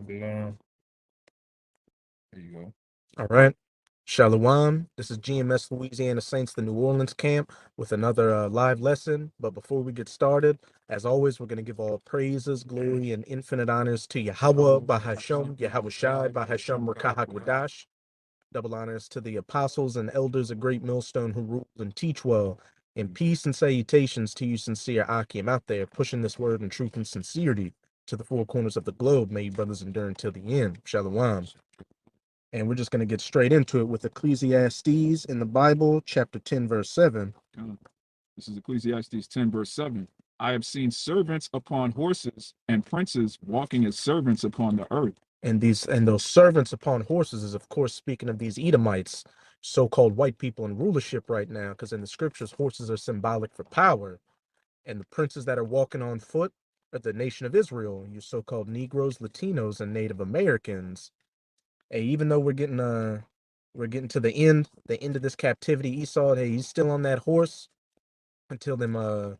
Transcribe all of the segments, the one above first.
There you go. All right. Shalom. This is GMS Louisiana Saints, the New Orleans camp, with another live lesson. But before we get started, as always, we're going to give all praises, glory, and infinite honors to Yahweh, Bahasham, Yahweh Shai, Bahasham, Rakahakwadash. Double honors to the apostles and elders of Great Millstone who rule and teach well. And peace and salutations to you, sincere Akim, out there pushing this word in truth and sincerity to the four corners of the globe. May you brothers endure until the end. Shalom. And we're just going to get straight into it with Ecclesiastes in the Bible, chapter 10, verse 7. This is Ecclesiastes 10, verse 7. I have seen servants upon horses and princes walking as servants upon the earth. And those servants upon horses is, of course, speaking of these Edomites, so-called white people in rulership right now, because in the scriptures, horses are symbolic for power. And the princes that are walking on foot are the nation of Israel, you so-called Negroes, Latinos, and Native Americans. Hey, even though we're getting to the end of this captivity, Esau, hey, he's still on that horse until the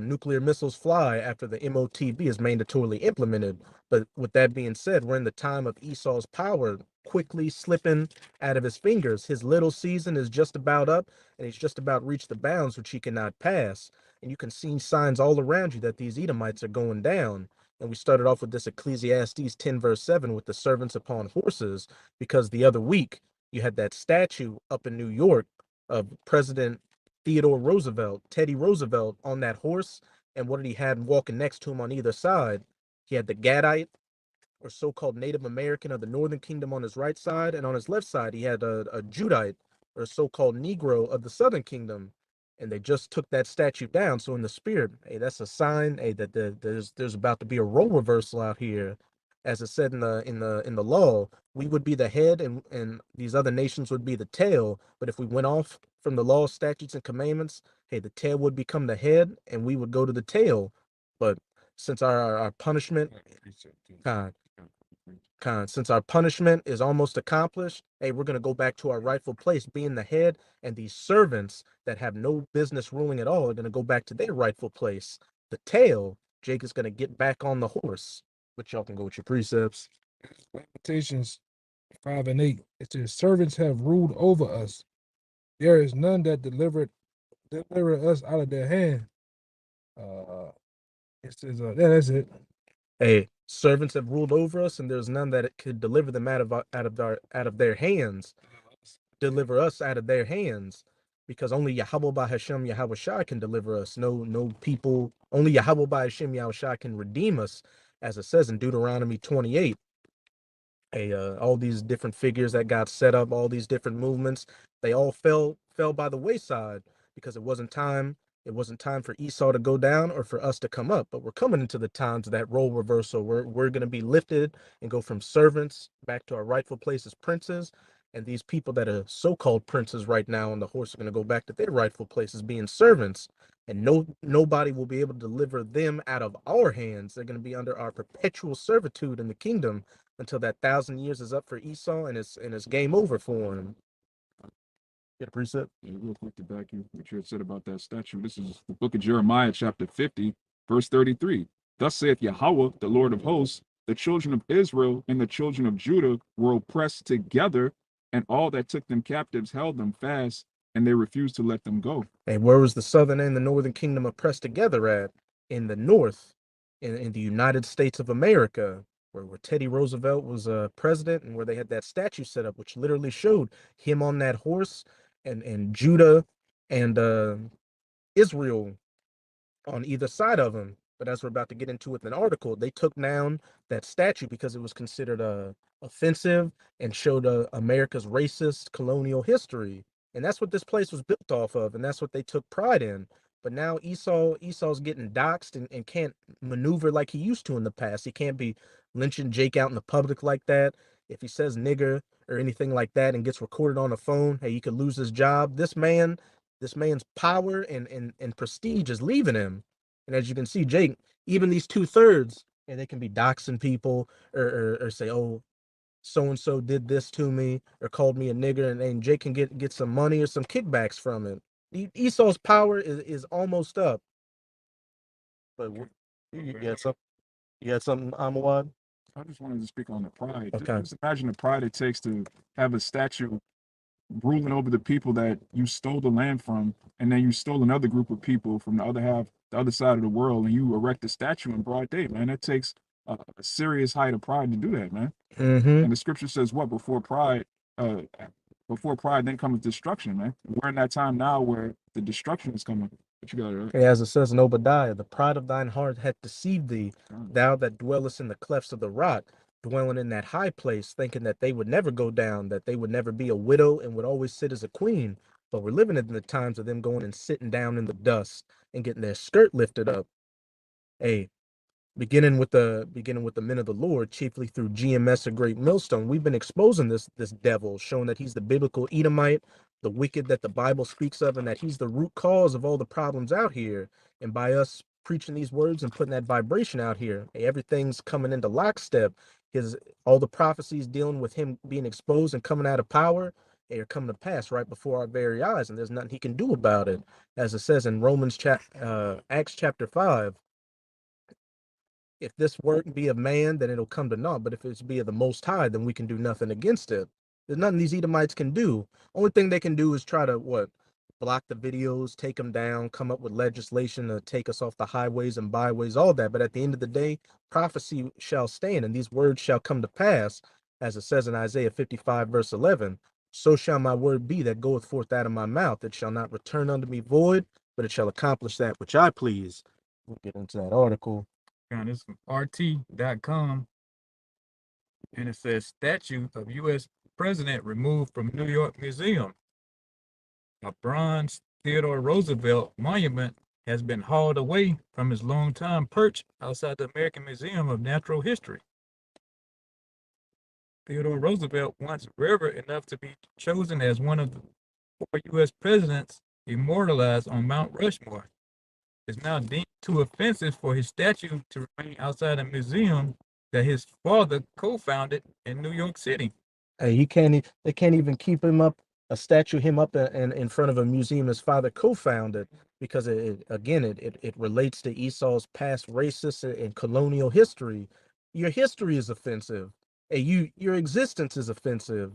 nuclear missiles fly after the MOTB is mandatorily implemented. But with that being said, we're in the time of Esau's power quickly slipping out of his fingers. His little season is just about up, and he's just about reached the bounds which he cannot pass. And you can see signs all around you that these Edomites are going down. And we started off with this Ecclesiastes 10, verse 7, with the servants upon horses, because the other week you had that statue up in New York of President Theodore Roosevelt, Teddy Roosevelt, on that horse. And what did he have walking next to him on either side? He had the Gadite, or so-called Native American of the Northern Kingdom, on his right side, and on his left side he had a Judite, or so-called Negro of the Southern Kingdom. And they just took that statue down. So in the spirit, hey, that's a sign, hey, that there's about to be a role reversal out here. As it said in the law, we would be the head, and these other nations would be the tail. But if we went off from the law, statutes, and commandments, hey, the tail would become the head, and we would go to the tail. But since our punishment, kind since our punishment is almost accomplished, hey, we're going to go back to our rightful place, being the head, and these servants that have no business ruling at all are going to go back to their rightful place. The tail, Jake is going to get back on the horse. But y'all can go with your precepts. Lamentations 5 and 8. It says, servants have ruled over us. There is none that deliver us out of their hand. It says, that's it. Hey, servants have ruled over us, and there's none that could deliver them out of their hands. Deliver us out of their hands, because only Yahweh by Hashem Yahweh Shai can deliver us. No people. Only Yahweh by Hashem Yahweh Shai can redeem us, as it says in Deuteronomy 28. All these different figures that got set up, all these different movements, they all fell by the wayside because it wasn't time for Esau to go down or for us to come up. But we're coming into the times of that role reversal. We're going to be lifted and go from servants back to our rightful place as princes. And these people that are so-called princes right now on the horse are going to go back to their rightful places being servants. And nobody will be able to deliver them out of our hands. They're going to be under our perpetual servitude in the kingdom until that 1,000 years is up for Esau, and it's game over for him. Get a precept? Yeah, real quick to back you, what you had said about that statue. This is the book of Jeremiah, chapter 50, verse 33. Thus saith Yahweh, the Lord of hosts, the children of Israel and the children of Judah were oppressed together, and all that took them captives held them fast, and they refused to let them go. And where was the southern and the northern kingdom oppressed together at? In the north, in the United States of America, where Teddy Roosevelt was president, and where they had that statue set up, which literally showed him on that horse, and Judah and Israel on either side of him. But as we're about to get into with an article, they took down that statue because it was considered offensive and showed America's racist colonial history. And that's what this place was built off of, and that's what they took pride in. But now Esau's getting doxxed and can't maneuver like he used to in the past. He can't be lynching Jake out in the public like that. If he says nigger or anything like that and gets recorded on the phone, hey, he could lose his job. This man's power and prestige is leaving him. And as you can see, Jake, even these 2/3, and they can be doxing people or say, oh, so and so did this to me or called me a nigger, and Jake can get some money or some kickbacks from it. Esau's power is almost up. But you had something, Amawad? I just wanted to speak on the pride. Okay. Just imagine the pride it takes to have a statue ruling over the people that you stole the land from, and then you stole another group of people from the other side of the world, and you erect a statue in broad day, man. That takes a serious height of pride to do that, man. Mm-hmm. And the scripture says what? Before pride, then comes destruction, man. We're in that time now where the destruction is coming. But you got it right. As it says in Obadiah, the pride of thine heart hath deceived thee, God. thou that dwellest in the clefts of the rock, dwelling in that high place, thinking that they would never go down, that they would never be a widow and would always sit as a queen. But we're living in the times of them going and sitting down in the dust and getting their skirt lifted up. Hey, beginning with the men of the Lord, chiefly through GMS, a great millstone, we've been exposing this devil, showing that he's the biblical Edomite, the wicked that the Bible speaks of, and that he's the root cause of all the problems out here. And by us preaching these words and putting that vibration out here, everything's coming into lockstep. His All the prophecies dealing with him being exposed and coming out of power, they are coming to pass right before our very eyes, and there's nothing he can do about it. As it says in Acts chapter 5, if this work be of man, then it'll come to naught. But if it's be of the Most High, then we can do nothing against it. There's nothing these Edomites can do. Only thing they can do is try to block the videos, take them down, come up with legislation to take us off the highways and byways, all that. But at the end of the day, prophecy shall stand, and these words shall come to pass, as it says in Isaiah 55 verse 11. So shall my word be that goeth forth out of my mouth. It shall not return unto me void, but it shall accomplish that which I please. We'll get into that article. This is from RT.com, and it says statue of U.S. president removed from New York Museum. A bronze Theodore Roosevelt monument has been hauled away from its longtime perch outside the American Museum of Natural History. Theodore Roosevelt, once revered enough to be chosen as one of the 4 U.S. presidents immortalized on Mount Rushmore, is now deemed too offensive for his statue to remain outside a museum that his father co-founded in New York City. Hey, they can't even keep him up, a statue him up in front of a museum his father co-founded, because it relates to Esau's past racist and colonial history. Your history is offensive. Hey, your existence is offensive.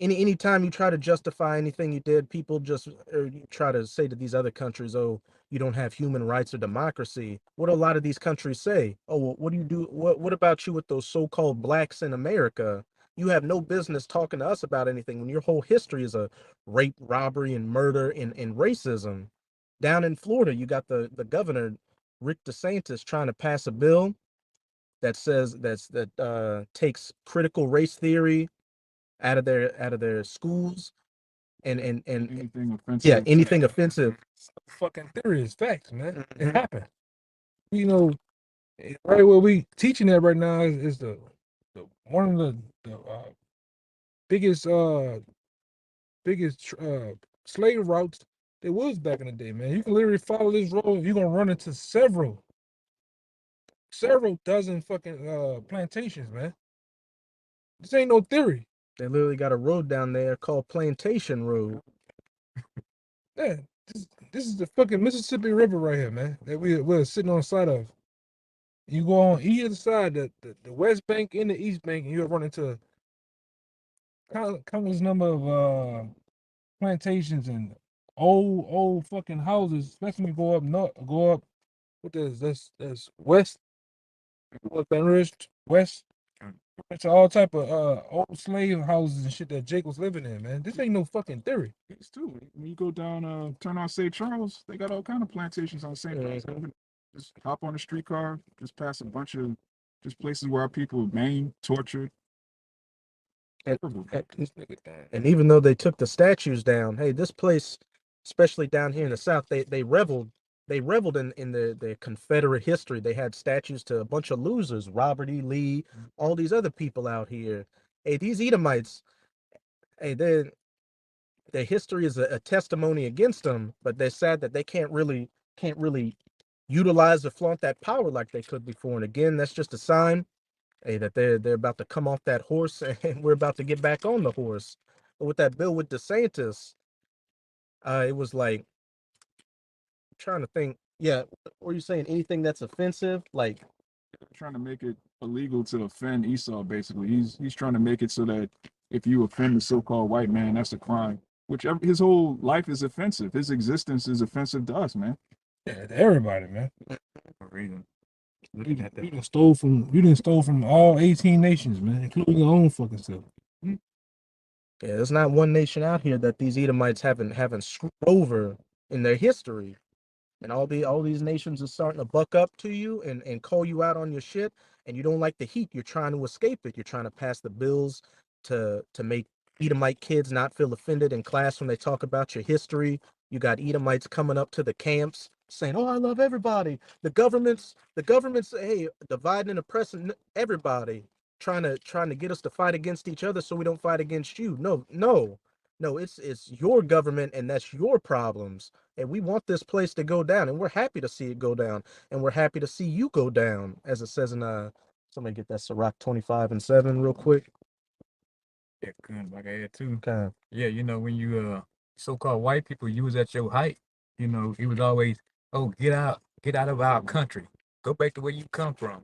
Anytime you try to justify anything you did, people just you try to say to these other countries, oh, you don't have human rights or democracy. What do a lot of these countries say? Oh, well, what do you do? What about you with those so-called blacks in America? You have no business talking to us about anything when your whole history is a rape, robbery, and murder and racism. Down in Florida, you got the governor, Rick DeSantis, trying to pass a bill that says that takes critical race theory out of their schools and Anything offensive. yeah, anything offensive. Fucking theory is facts, man. Mhm. It happened. You know, right where we teaching that right now is the one of the biggest slave routes there was back in the day, man. You can literally follow this road, you're gonna run into several dozen fucking plantations, man. This ain't no theory. They literally got a road down there called Plantation Road. Yeah, this is the fucking Mississippi River right here, man. That we're sitting on the side of. You go on either side, the West Bank and the East Bank, and you'll run into countless number of plantations and old fucking houses, especially when you go up north, go up what that's west, what Baton Rouge, west. It's all type of old slave houses and shit that Jake was living in, man. This ain't no fucking theory. It's too. When you go down, turn on St. Charles, they got all kind of plantations on St. Charles. Just hop on a streetcar, just pass a bunch of just places where our people maimed, tortured. And, Horrible. and even though they took the statues down, hey, this place, especially down here in the South, they reveled. They reveled in their Confederate history. They had statues to a bunch of losers, Robert E. Lee, all these other people out here. Hey, these Edomites, hey, their history is a testimony against them, but they're sad that they can't really utilize or flaunt that power like they could before. And again, that's just a sign, hey, that they're about to come off that horse, and we're about to get back on the horse. But with that bill with DeSantis, it was like, I'm trying to think. Yeah, were you saying anything that's offensive? Like, Trying to make it illegal to offend Esau. Basically, he's trying to make it so that if you offend the so-called white man, that's a crime. Which his whole life is offensive. His existence is offensive to us, man. Yeah, to everybody, man. For reason. You, Looking at that. you done stole from all 18 nations, man, including your own fucking self. Yeah, there's not one nation out here that these Edomites haven't screwed over in their history. And all these nations are starting to buck up to you and call you out on your shit, and you don't like the heat. You're trying to escape it. You're trying to pass the bills to make Edomite kids not feel offended in class when they talk about your history. You got Edomites coming up to the camps saying, "Oh, I love everybody." The government's hey, dividing and oppressing everybody, trying to get us to fight against each other so we don't fight against you. No, no, no. It's your government and that's your problems. And we want this place to go down, and we're happy to see it go down, and we're happy to see you go down, as it says in somebody get that Sirach 25:7 real quick. Yeah, good. Like I had too. Okay. Yeah, when you so-called white people, you was at your height. It was always, oh, get out of our country, go back to where you come from.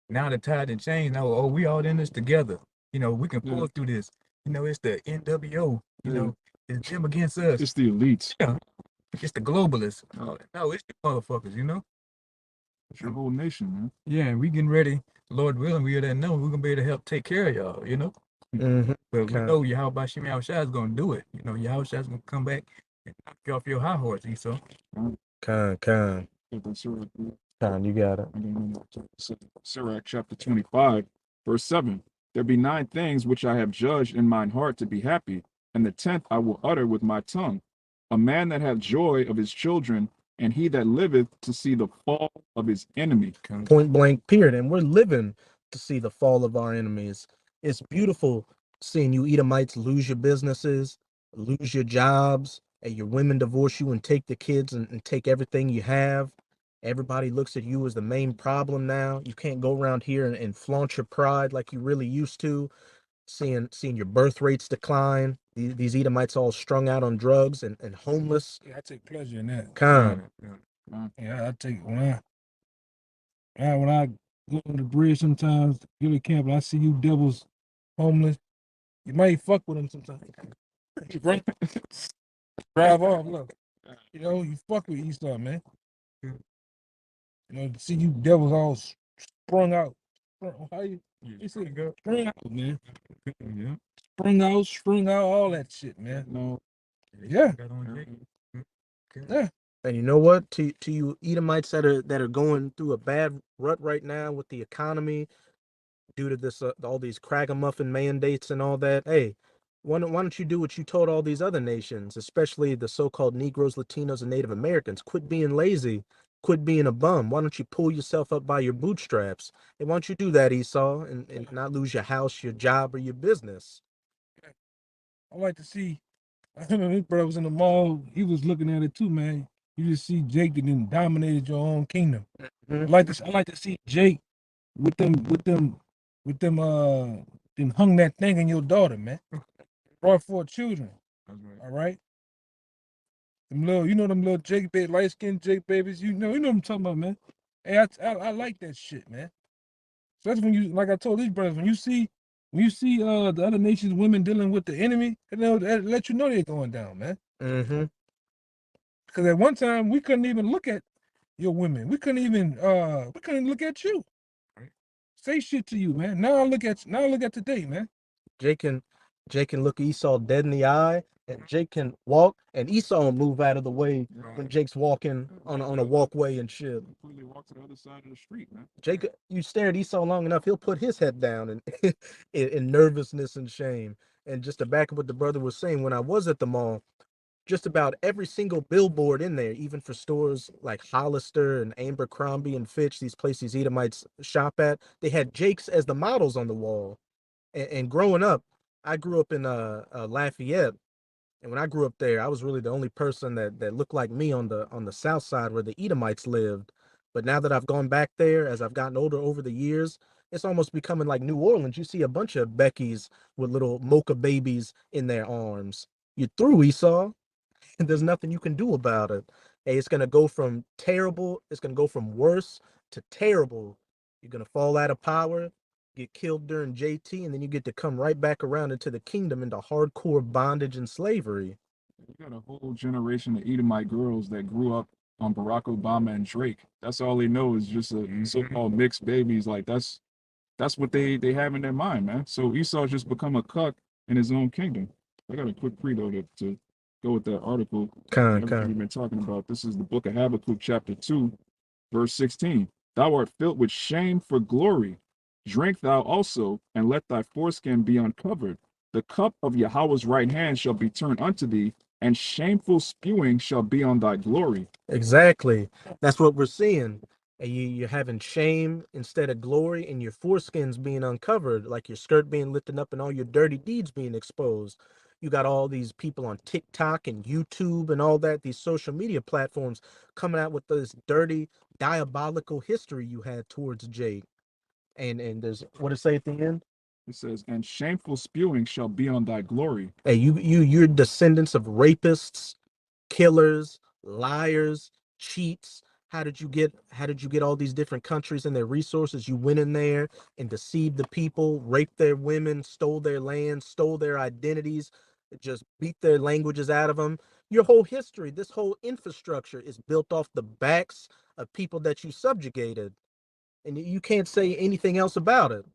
Now the tide and change. Now, oh, we all in this together. We can pull through this. It's the NWO. It's them against us. It's the elites. Yeah, it's the globalists. No, it's the motherfuckers. It's your whole nation, man. Yeah, and we getting ready. Lord willing, we already know we're gonna be able to help take care of y'all. Mm-hmm. But Okay. we know Yahweh Shem Yahushua is gonna do it. Yahweh is gonna come back and knock you off your high horse, Esau. Con. You got it. Sirach chapter 25, verse 7. There be 9 things which I have judged in mine heart to be happy, and the 10th I will utter with my tongue. A man that hath joy of his children, and he that liveth to see the fall of his enemy. Point blank, period. And we're living to see the fall of our enemies. It's beautiful seeing you Edomites lose your businesses, lose your jobs, and your women divorce you and take the kids and take everything you have. Everybody looks at you as the main problem now. You can't go around here and flaunt your pride like you really used to. Seeing your birth rates decline. These Edomites all strung out on drugs and homeless. Yeah, I take pleasure in that. Con. Yeah, I take when I go to the bridge sometimes, go to camp, and I see you devils homeless. You might fuck with them sometimes. You bring drive off. Look, you fuck with Esau, man. See you devils all sprung out. How you see it, girl? Sprung out, man. Yeah. Sprung out, all that shit, man. No. Yeah. Yeah. And you know what? To you Edomites that are going through a bad rut right now with the economy due to this all these Cragamuffin mandates and all that. Hey, why don't you do what you told all these other nations, especially the so-called Negroes, Latinos, and Native Americans? Quit being lazy. Quit being a bum. Why don't you pull yourself up by your bootstraps? And why don't you do that, Esau, and not lose your house, your job, or your business? I like to see. I remember his brother was in the mall. He was looking at it too, man. You just see Jake that then dominated your own kingdom. Mm-hmm. I like to see Jake with them then hung that thing in your daughter, man. Brought forth children. All right. Them little Jake baby, light skinned Jake babies. You know what I'm talking about, man. Hey, I like that shit, man. Especially when you, like I told these brothers, when you see the other nations women dealing with the enemy, that let you know they're going down, man. Mm-hmm. Because at one time we couldn't even look at your women. We couldn't even look at you. Say shit to you, man. Now I look at today, man. Jake can look Esau dead in the eye, and Jake can walk, and Esau will move out of the way when Jake's walking on a walkway and shit. Completely walk to the other side of the street, man. Jake, you stare at Esau long enough, he'll put his head down and in nervousness and shame. And just to back up what the brother was saying, when I was at the mall, just about every single billboard in there, even for stores like Hollister and Abercrombie and Fitch, these places Edomites shop at, they had Jake's as the models on the wall. And growing up, I grew up in Lafayette, and when I grew up there, I was really the only person that looked like me on the south side where the Edomites lived. But now that I've gone back there, as I've gotten older over the years, it's almost becoming like New Orleans. You see a bunch of Beckys with little mocha babies in their arms. You're through, Esau, and there's nothing you can do about it. Hey, it's gonna go from worse to terrible You're gonna fall out of power, get killed during JT, and then you get to come right back around into the kingdom into hardcore bondage and slavery. You got a whole generation of Edomite girls that grew up on Barack Obama and Drake. That's all they know is just a so-called mixed babies. Like that's what they have in their mind, man. So Esau's just become a cuck in his own kingdom. I got a quick pre-though to go with that article. Everything we've been talking about. This is the book of Habakkuk, chapter 2, verse 16. Thou art filled with shame for glory. Drink thou also, and let thy foreskin be uncovered. The cup of Yahweh's right hand shall be turned unto thee, and shameful spewing shall be on thy glory. Exactly. That's what we're seeing. You're having shame instead of glory, and your foreskins being uncovered, like your skirt being lifted up and all your dirty deeds being exposed. You got all these people on TikTok and YouTube and all that, these social media platforms coming out with this dirty, diabolical history you had towards Jake. And there's what it say at the end? It says, and shameful spewing shall be on thy glory. Hey, you're descendants of rapists, killers, liars, cheats. How did you get all these different countries and their resources? You went in there and deceived the people, raped their women, stole their land, stole their identities, just beat their languages out of them. Your whole history, this whole infrastructure is built off the backs of people that you subjugated. And you can't say anything else about it.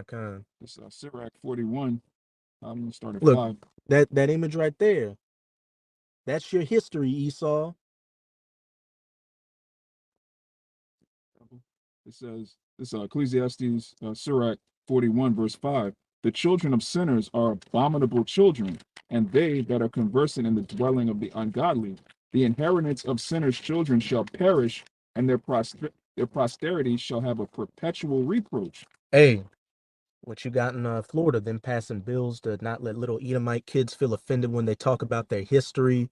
Kind. This Sirach 41. I'm gonna start at Look, 5. that image right there. That's your history, Esau. It says, this Ecclesiastes, Sirach 41, verse 5. The children of sinners are abominable children, and they that are conversant in the dwelling of the ungodly. The inheritance of sinners' children shall perish, and their posterity shall have a perpetual reproach. Hey, what you got in Florida, them passing bills to not let little Edomite kids feel offended when they talk about their history.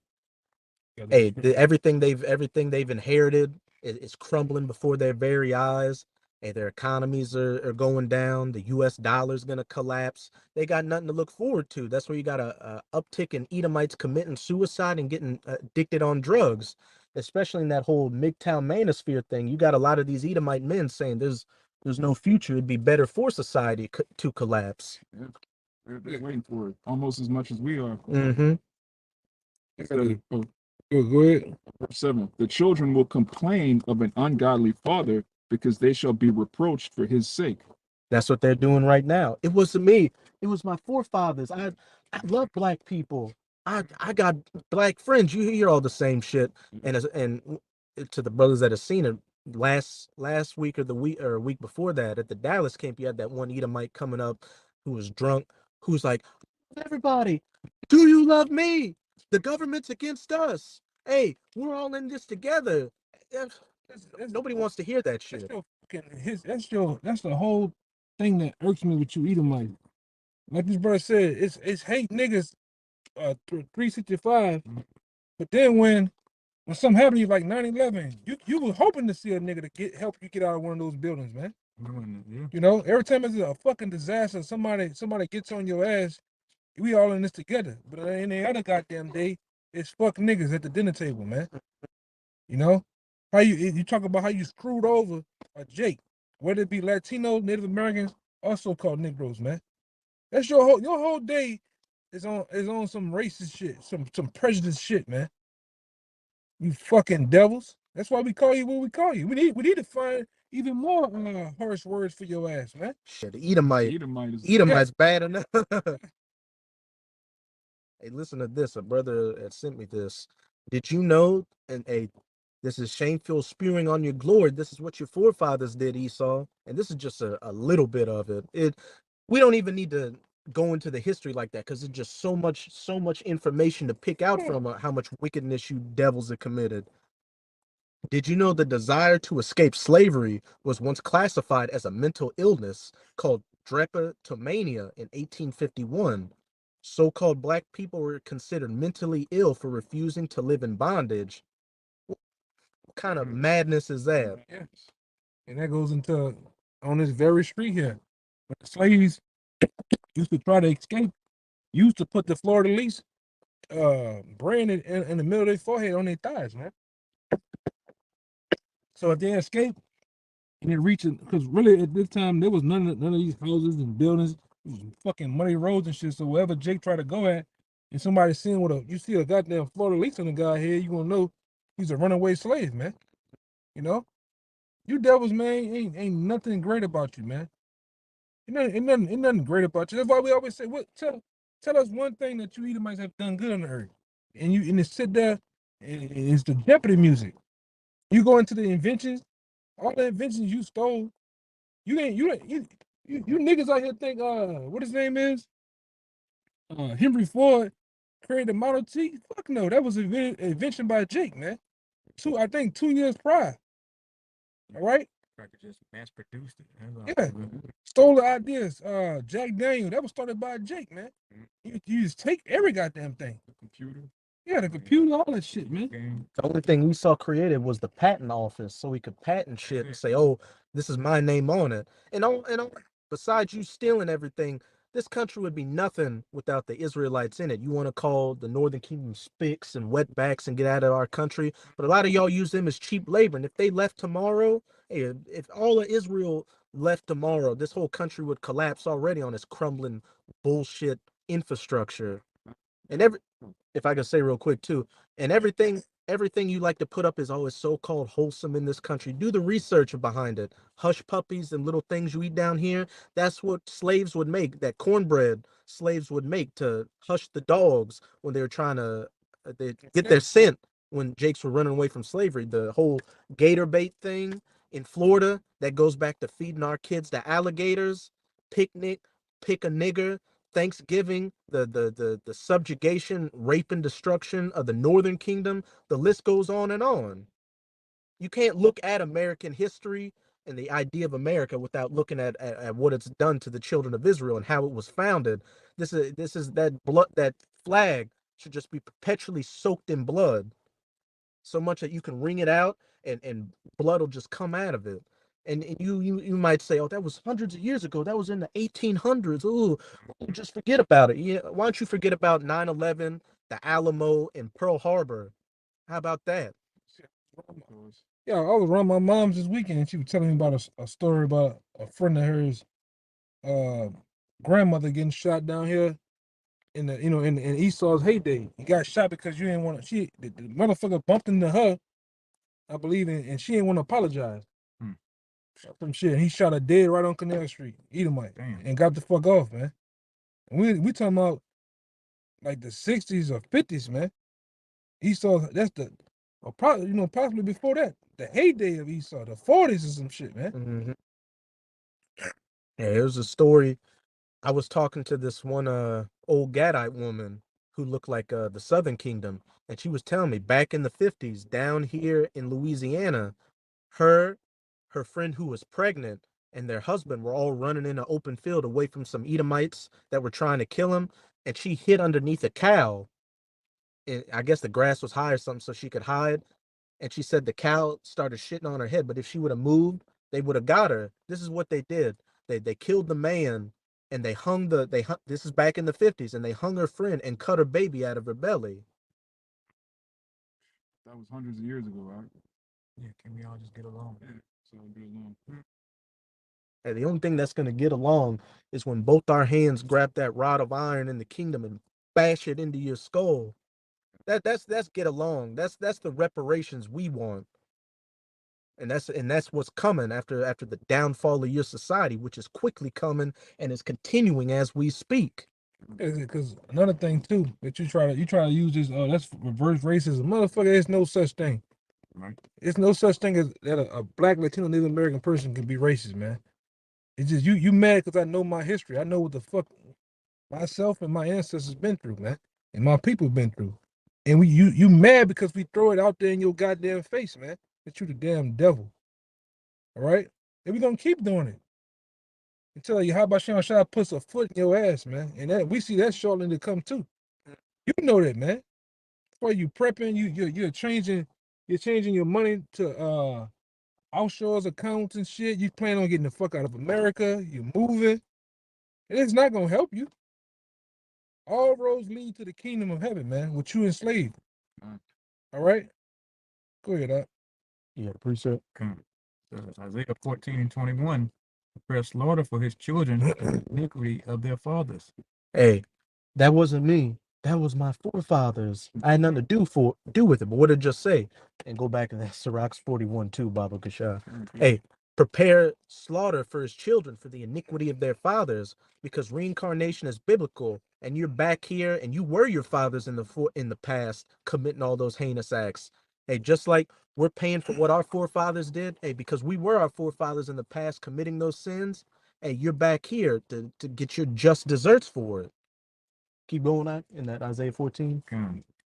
Hey, everything they've inherited is crumbling before their very eyes. Hey, their economies are going down. The U.S. dollar is gonna collapse. They got nothing to look forward to. That's where you got a uptick in Edomites committing suicide and getting addicted on drugs, especially in that whole MGTOW manosphere thing. You got a lot of these Edomite men saying there's no future. It'd be better for society to collapse. Yeah. They're waiting for it almost as much as we are. Mm-hmm. Go ahead. Verse 7. The children will complain of an ungodly father because they shall be reproached for his sake. That's what they're doing right now. It wasn't me. It was my forefathers. I love black people. I got black friends. You hear all the same shit. And to the brothers that have seen it, last week or the week before that at the Dallas camp, you had that one Edomite coming up who was drunk, who's like, everybody, do you love me? The government's against us. Hey, we're all in this together. Nobody wants to hear that shit. That's the whole thing that irks me with you Edomite. Like this brother said, it's hate niggas 365. But then when something happened to you like 9/11, you were hoping to see a nigga to help you get out of one of those buildings, man. Yeah. You know, every time it's a fucking disaster, somebody gets on your ass, we all in this together. But any other goddamn day, it's fuck niggas at the dinner table, man. You know? How you talk about how you screwed over a Jake, whether it be Latino, Native Americans, also called Negroes, man. That's your whole day is on some racist shit, some prejudice shit, man. You fucking devils. That's why we call you what we call you. We need to find even more harsh words for your ass, man. Shit, Edomite is bad enough. Hey, listen to this. A brother had sent me this. Did you know? And this is shameful spewing on your glory. This is what your forefathers did, Esau. And this is just a little bit of it. We don't even need to go into the history like that because it's just so much information to pick out from how much wickedness you devils have committed. Did you know the desire to escape slavery was once classified as a mental illness called drapetomania in 1851? So-called black people were considered mentally ill for refusing to live in bondage. What kind of madness is that? Yes. And that goes into on this very street here. But the slaves used to try to escape, used to put the fleur-de-lis brand in the middle of their forehead on their thighs, man. So if they escape and they reach it, because really at this time there was none of these houses and buildings, fucking muddy roads and shit. So wherever Jake tried to go at, and somebody seeing you see a goddamn Florida lease on the guy here, you gonna know he's a runaway slave, man. You know, you devils, man, ain't nothing great about you, man. Ain't nothing great about you. That's why we always say, what tell us one thing that you Edomites have done good on the earth, and you sit there, and it's the Jeopardy music. You go into the inventions, all the inventions you stole. You niggas out here think what his name is Henry Ford created the Model T. Fuck no, that was an invention by Jake, man. I think 2 years prior. All right. I could just mass produced it. Yeah. Stole the ideas. Jack Daniel, that was started by Jake, man. You just take every goddamn thing. The computer. Yeah, the computer, all that shit, man. The only thing we saw created was the patent office, so we could patent shit and say, "Oh, this is my name on it." And besides you stealing everything, this country would be nothing without the Israelites in it. You want to call the Northern Kingdom spicks and wetbacks and get out of our country, but a lot of y'all use them as cheap labor. And if they left tomorrow, hey, if all of Israel left tomorrow, this whole country would collapse already on its crumbling bullshit infrastructure. And if I could say real quick too, and everything you like to put up is always so-called wholesome in this country. Do the research behind it. Hush puppies and little things you eat down here, that's what slaves would make, that cornbread slaves would make to hush the dogs when they were trying to they get their scent when Jakes were running away from slavery. The whole gator bait thing in Florida, that goes back to feeding our kids the alligators, picnic, pick a nigger, Thanksgiving, the subjugation, rape, and destruction of the Northern Kingdom. The list goes on and on. You can't look at American history and the idea of America without looking at what it's done to the children of Israel and how it was founded. This is that blood, that flag should just be perpetually soaked in blood, so much that you can wring it out and blood will just come out of it. And you might say, oh, that was hundreds of years ago. That was in the 1800s. Ooh, just forget about it. Yeah, why don't you forget about 9/11, the Alamo, and Pearl Harbor? How about that? Yeah, I was around my mom's this weekend, and she was telling me about a story about a friend of hers, grandmother getting shot down here in the in Esau's heyday. He got shot because you didn't want to. The motherfucker bumped into her, I believe, and she didn't want to apologize. Some shit. And he shot her dead right on Canal Street, Edomite, and got the fuck off, man. And we talking about like the 60s or 50s, man. Esau, that's probably possibly before that, the heyday of Esau, the 40s or some shit, man. Mm-hmm. Yeah, it was a story. I was talking to this one old Gadite woman who looked like the Southern Kingdom, and she was telling me back in the 50s, down here in Louisiana, her friend who was pregnant and their husband were all running in an open field away from some Edomites that were trying to kill him, and she hid underneath a cow. And I guess the grass was high or something, so she could hide. And she said the cow started shitting on her head, but if she would have moved, they would have got her. This is what they did. They killed the man and they hung this is back in the 50s, and they hung her friend and cut her baby out of her belly. That was hundreds of years ago, right? Yeah, can we all just get along? Yeah, so get along. And the only thing that's going to get along is when both our hands grab that rod of iron in the kingdom and bash it into your skull. That's get along. That's the reparations we want. And that's what's coming after the downfall of your society, which is quickly coming and is continuing as we speak. Because another thing too that you try to use this, that's reverse racism, motherfucker. There's no such thing. Right. It's no such thing as that a black, Latino, Native American person can be racist, man. It's just you mad because I know my history. I know what the fuck myself and my ancestors been through, man, and my people been through. And you mad because we throw it out there in your goddamn face, man, that you the damn devil. All right? And we gonna keep doing it. Until you, how about Sean puts a foot in your ass, man? And that we see that shortly to come too. You know that, man. That's why you prepping, you're changing your money to offshore accounts and shit. You plan on getting the fuck out of America, you're moving. And it's not gonna help you. All roads lead to the kingdom of heaven, man, with you enslaved. All right? Go ahead, Doc. You had a precept? Isaiah 14:21. Prepare slaughter for his children, the iniquity of their fathers. Hey, that wasn't me. That was my forefathers. I had nothing to do with it. But what did it just say? And go back to that Sirach 41 too, Baba Kasha. Hey, prepare slaughter for his children for the iniquity of their fathers, because reincarnation is biblical, and you're back here, and you were your fathers in the past committing all those heinous acts. Hey, just like we're paying for what our forefathers did, hey, because we were our forefathers in the past committing those sins. Hey, you're back here to get your just deserts for it. Keep going on in that Isaiah 14.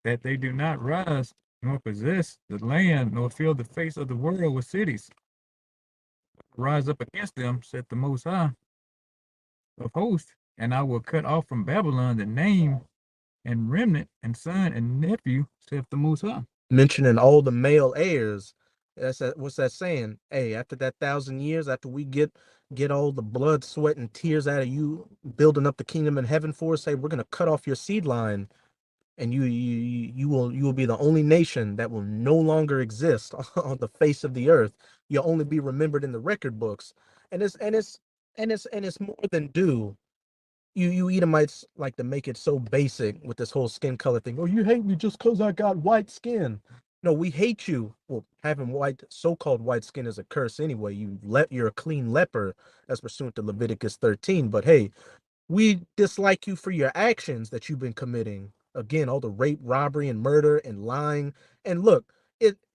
That they do not rise nor possess the land nor fill the face of the world with cities. Rise up against them, said the Most High of hosts, and I will cut off from Babylon the name and remnant and son and nephew, saith the Most High. Mentioning all the male heirs. What's that saying? Hey, after that 1,000 years, after we get all the blood, sweat, and tears out of you building up the kingdom in heaven for us, hey, we're gonna cut off your seed line, and you will be the only nation that will no longer exist on the face of the earth. You'll only be remembered in the record books, and it's more than due. You Edomites like to make it so basic with this whole skin color thing. Oh, you hate me just because I got white skin. No, we hate you. Well, having so-called white skin is a curse anyway. You're a clean leper, as pursuant to Leviticus 13. But hey, we dislike you for your actions that you've been committing. Again, all the rape, robbery, and murder and lying. And look,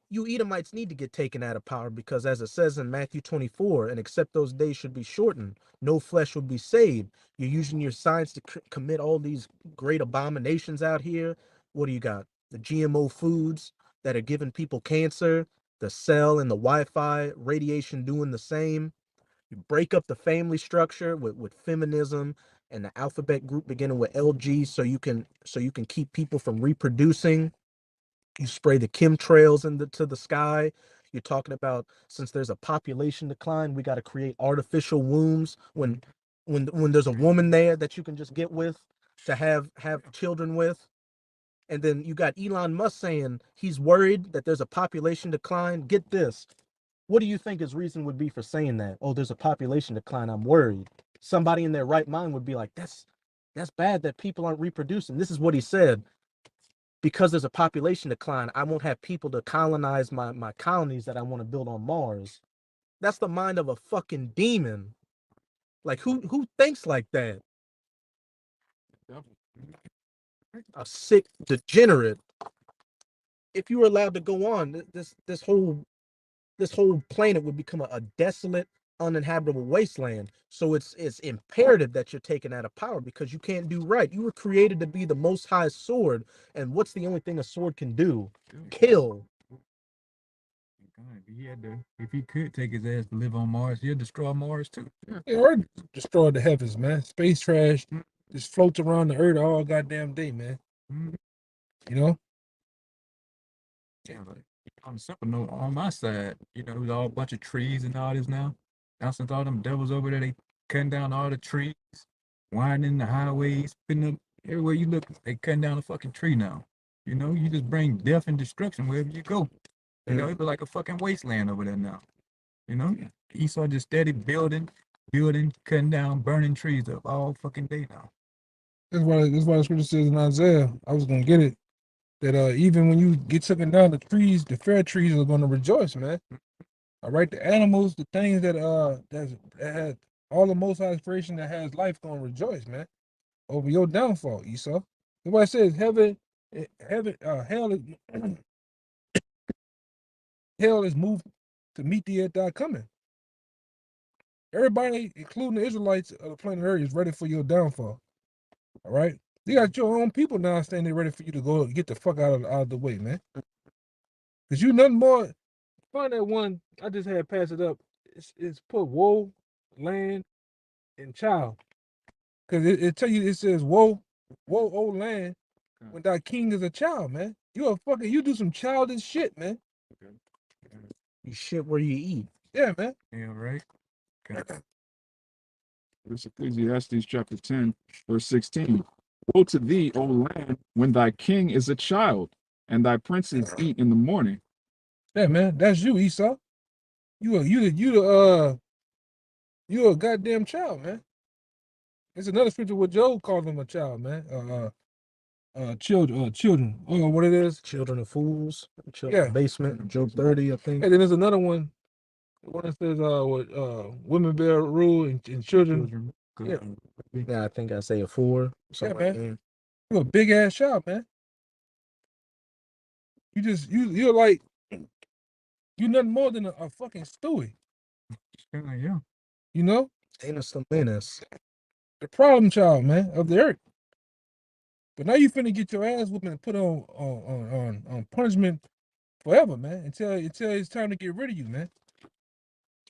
you Edomites need to get taken out of power, because as it says in Matthew 24, and except those days should be shortened, no flesh will be saved. You're using your science to commit all these great abominations out here. What do you got? The GMO foods that are giving people cancer, the cell and the Wi-Fi radiation doing the same. You break up the family structure with feminism and the alphabet group beginning with LG, so you can keep people from reproducing. You spray the chemtrails into the sky. You're talking about, since there's a population decline, we got to create artificial wombs when there's a woman there that you can just get with to have children with. And then you got Elon Musk saying he's worried that there's a population decline. Get this. What do you think his reason would be for saying that? Oh, there's a population decline, I'm worried. Somebody in their right mind would be like, that's bad that people aren't reproducing. This is what he said. Because there's a population decline, I won't have people to colonize my colonies that I want to build on Mars. That's the mind of a fucking demon. Like, who thinks like that? A sick degenerate. If you were allowed to go on, this whole planet would become a desolate, uninhabitable wasteland. So it's imperative that you're taken out of power, because you can't do right. You were created to be the Most High sword, and what's the only thing a sword can do? Kill. If he could take his ass to live on Mars, he'll destroy Mars too. Yeah, Earth destroyed the heavens, man. Space trash just floats around the earth all goddamn day, man. You know? Yeah, but on a simple note, on my side, there's all a bunch of trees and all this now. Now since all them devils over there, they cutting down all the trees, winding the highways, putting up everywhere you look, they cutting down a fucking tree now. You just bring death and destruction wherever you go. It look like a fucking wasteland over there now. Esau just steady building, cutting down, burning trees up all fucking day now. That's why the scripture says in Isaiah, I was gonna get it, that even when you get taken down, the trees, the fair trees are gonna rejoice, man. All right, the animals, the things that has all the Most High creation that has life gonna rejoice, man, over your downfall, Esau. That's why it says hell is moved to meet thee at thy coming. Everybody, including the Israelites of the planet Earth, is ready for your downfall. All right, you got your own people now standing ready for you to go get the fuck out of the way, man. Cause you nothing more. Find that one I just had pass it up. It's put woe, land, and child. Cause it tell you, it says woe, old land, when thy king is a child, man. You do some childish shit, man. You shit where you eat. Yeah, man. Yeah, right. It's Ecclesiastes chapter 10, verse 16. Woe to thee, O land, when thy king is a child, and thy princes eat in the morning. Yeah, man, that's you, Esau. You a goddamn child, man. It's another scripture where Job called him a child, man. Children. Oh, what it is? Children of fools, children Yeah. of basement, Job 30, I think. And then there's another one. One that says, women bear rule and children. Yeah. Yeah, I think Isaiah 4, something like man. that. You're a big ass child, man. You're like you're nothing more than a fucking Stewie. Yeah. You know? Anus the menace. The problem child, man, of the earth. But now you finna get your ass whooping and put on punishment forever, man. Until it's time to get rid of you, man.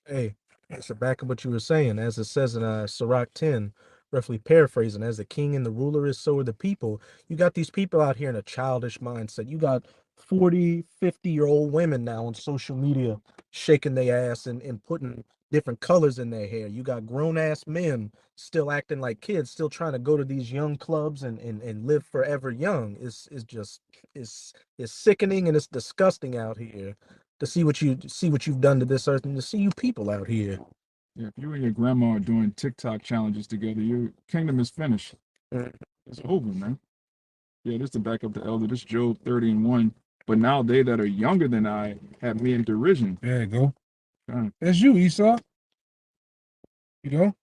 Hey, it's back of what you were saying, as it says in Sirach 10, roughly paraphrasing, as the king and the ruler is, so are the people. You got these people out here in a childish mindset. You got 40, 50-year-old women now on social media shaking their ass and putting different colors in their hair. You got grown-ass men still acting like kids, still trying to go to these young clubs and live forever young. It's sickening and it's disgusting out here to see what you've done to this earth and to see you people out here. Yeah, if you and your grandma are doing TikTok challenges together, your kingdom is finished. It's over, man. Yeah, this to back up the elder. This Job 30:1. But now they that are younger than I have me in derision. There you go. God. That's you, Esau. You know?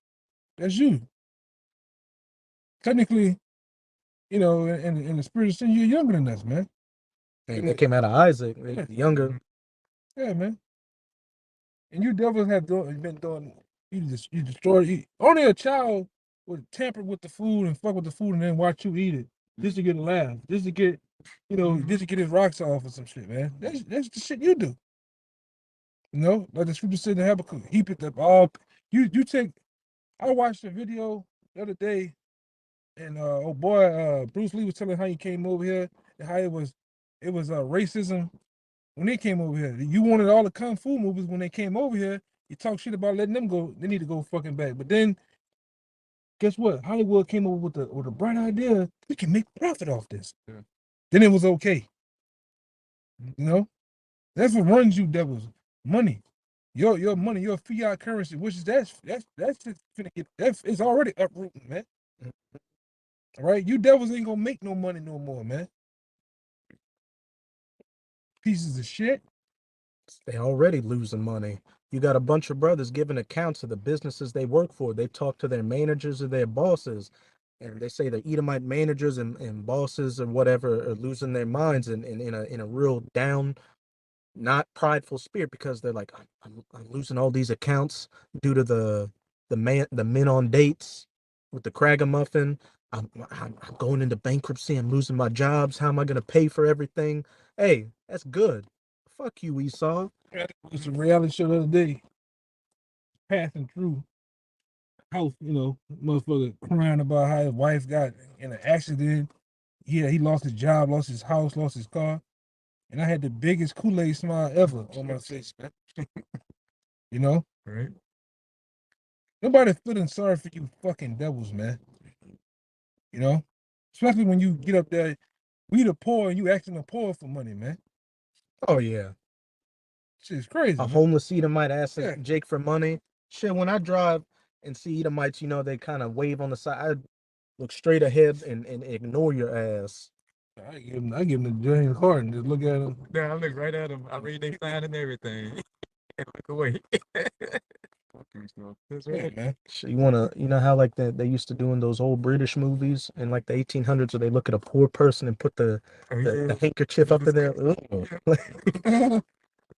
That's you. Technically, in the spirit of sin, you're younger than us, man. Hey, that came out of Isaac, Yeah. younger. Yeah, man. And you devils have been doing. You destroyed. Only a child would tamper with the food and fuck with the food and then watch you eat it just to get a laugh, just to get, just to get his rocks off or some shit, man. That's the shit you do. Like the scripture said in Habakkuk, heap it up all. You take. I watched a video the other day, and Bruce Lee was telling how he came over here and how it was racism when they came over here. You wanted all the kung fu movies when they came over here. You talk shit about letting them go. They need to go fucking back. But then, guess what? Hollywood came over with a bright idea. We can make profit off this. Yeah. Then it was okay. That's what runs you, devils. Money, your money, your fiat currency, which is that's just finna get it's already uprooting, man. All right, you devils ain't gonna make no money no more, man. Pieces of shit. They already losing money. You got a bunch of brothers giving accounts of the businesses they work for. They talk to their managers or their bosses, and they say the Edomite managers and bosses or whatever are losing their minds in a real down, not prideful spirit, because they're like, I'm losing all these accounts due to the men on dates with the Cragamuffin. I'm going into bankruptcy. I'm losing my jobs. How am I going to pay for everything? Hey, that's good. Fuck you, Esau. It's a reality show the other day. Passing through house, motherfucker crying about how his wife got in an accident. Yeah, he lost his job, lost his house, lost his car. And I had the biggest Kool-Aid smile ever on my face, man. Right. Nobody feeling sorry for you fucking devils, man. Especially when you get up there, we the poor and you asking the poor for money, man. Oh yeah. Shit's crazy. A man. homeless Edomite asking Yeah. Jake for money. Shit, when I drive and see Edomites, they kind of wave on the side. I look straight ahead and ignore your ass. I give him the James Harden. Just look at him. Yeah, I look right at them. I read their sign and everything. And look away. That's Yeah, right. man. You know how like they used to do in those old British movies in like the 1800s, where they look at a poor person and put the handkerchief up in there. Ugh.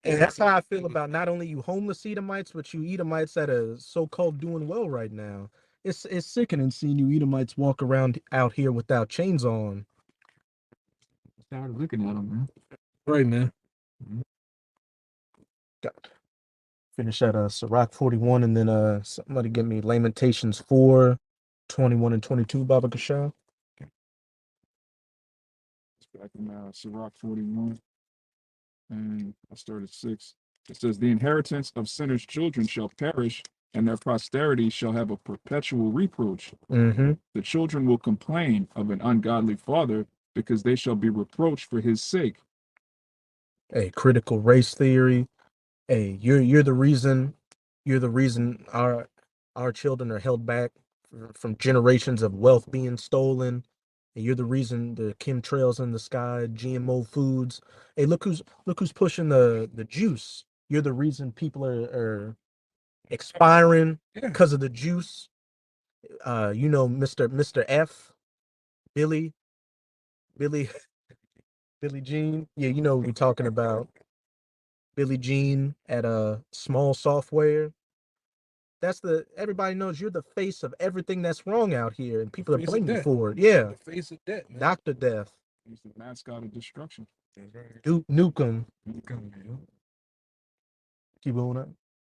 And that's how I feel about not only you homeless Edomites, but you Edomites that are so-called doing well right now. It's sickening seeing you Edomites walk around out here without chains on. Started looking at them, man. Right, man. Finish at Sirach 41, and then somebody give me Lamentations 4, 21 and 22, Baba Kasha. It's back in Sirach 41. And I started 6. It says, the inheritance of sinners' children shall perish, and their posterity shall have a perpetual reproach. Mm-hmm. The children will complain of an ungodly father, because they shall be reproached for his sake. Hey, critical race theory. Hey, you're the reason. You're the reason our children are held back from generations of wealth being stolen. And you're the reason the chemtrails in the sky, GMO foods. Hey, look who's pushing the juice. You're the reason people are expiring Yeah. because of the juice. Mr. F, Billy, Billy, Billy Jean. Yeah, you know what we're talking about. Billy Jean at Small Software. Everybody knows you're the face of everything that's wrong out here, and people are Face of blaming you death. for it. Yeah, The face of death, man. Dr. Death, He's the mascot of destruction. That's right. Nukem. Come, man. Keep going up.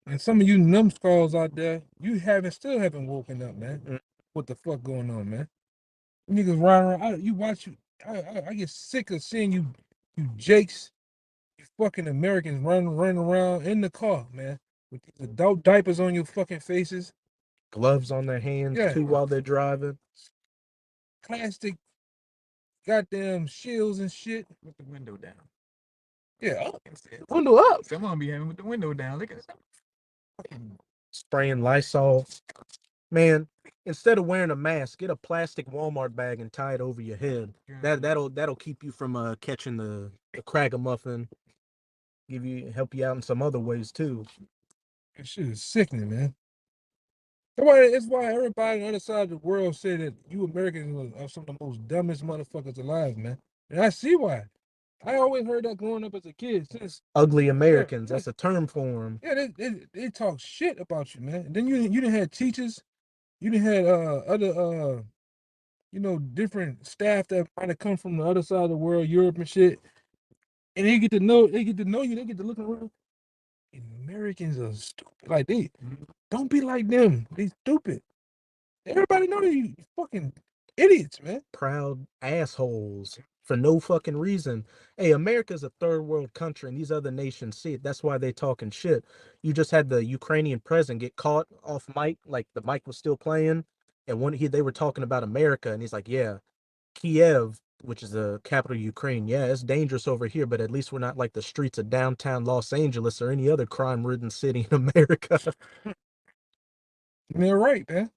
And some of you numbskulls out there, you still haven't woken up, man. Mm. What the fuck going on, man? You niggas riding around. You watch you. I get sick of seeing you Jakes, you fucking Americans running around in the car, man, with these adult diapers on your fucking faces. Gloves on their hands Yeah. too while they're driving. Plastic, goddamn shields and shit. With the window down. Yeah. Window up. Someone be having with the window down. Look at that. Fucking Spraying Lysol. Man, instead of wearing a mask, get a plastic Walmart bag and tie it over your head. That'll keep you from catching the Cragamuffin. Help you out in some other ways too. That shit is sickening, man. It's why everybody on the other side of the world say that you Americans are some of the most dumbest motherfuckers alive, man. And I see why. I always heard that growing up as a kid. Since Ugly Americans, that's a term for them. yeah, they talk shit about you, man. And then you didn't have teachers, you didn't have other different staff that might have come from the other side of the world, Europe and shit. And they get to know you, they get to look around. Americans are stupid. Like they don't be like them. They stupid. Everybody know you fucking idiots, man. Proud assholes for no fucking reason. Hey, America's a third world country, and these other nations see it. That's why they talking shit. You just had the Ukrainian president get caught off mic, like the mic was still playing, and they were talking about America, and he's like, "Yeah, Kiev, which is the capital of Ukraine. Yeah, it's dangerous over here, but at least we're not like the streets of downtown Los Angeles or any other crime-ridden city in America." And they're right, man.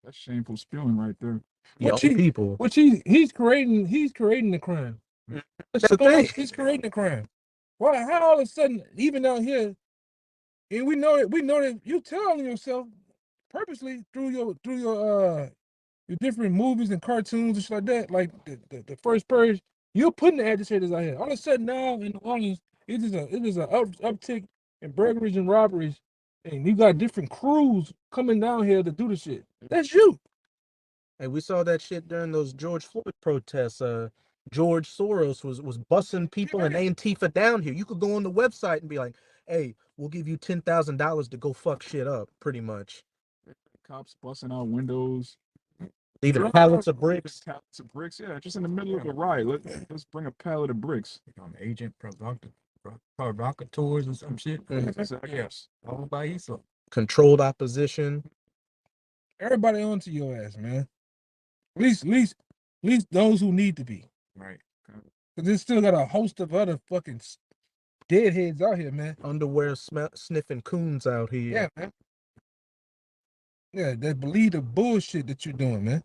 That's shameful spewing right there. Young people. Which he's creating the crime. That's the thing. He's creating the crime. Why? How all of a sudden, even out here, and we know that you telling yourself purposely through your different movies and cartoons and shit like that, like the first purge, you're putting the agitators out here. All of a sudden now in New Orleans, it is a uptick in burglaries and robberies, and you got different crews coming down here to do the shit. That's you. And we saw that shit during those George Floyd protests. George Soros was bussing people and Antifa down here. You could go on the website and be like, "Hey, we'll give you $10,000 to go fuck shit up," pretty much. Cops busting out windows, Leaving pallets of bricks. pallets of bricks. Yeah, just in the middle of a riot. Let's bring a pallet of bricks. agent provocateurs or some shit. Exactly. Yes. All by yourself. Controlled opposition. Everybody onto your ass, man. At least those who need to be. Right. Because there's still got a host of other fucking deadheads out here, man. Underwear sniffing coons out here. Yeah, man. Yeah, they believe the bullshit that you're doing, man.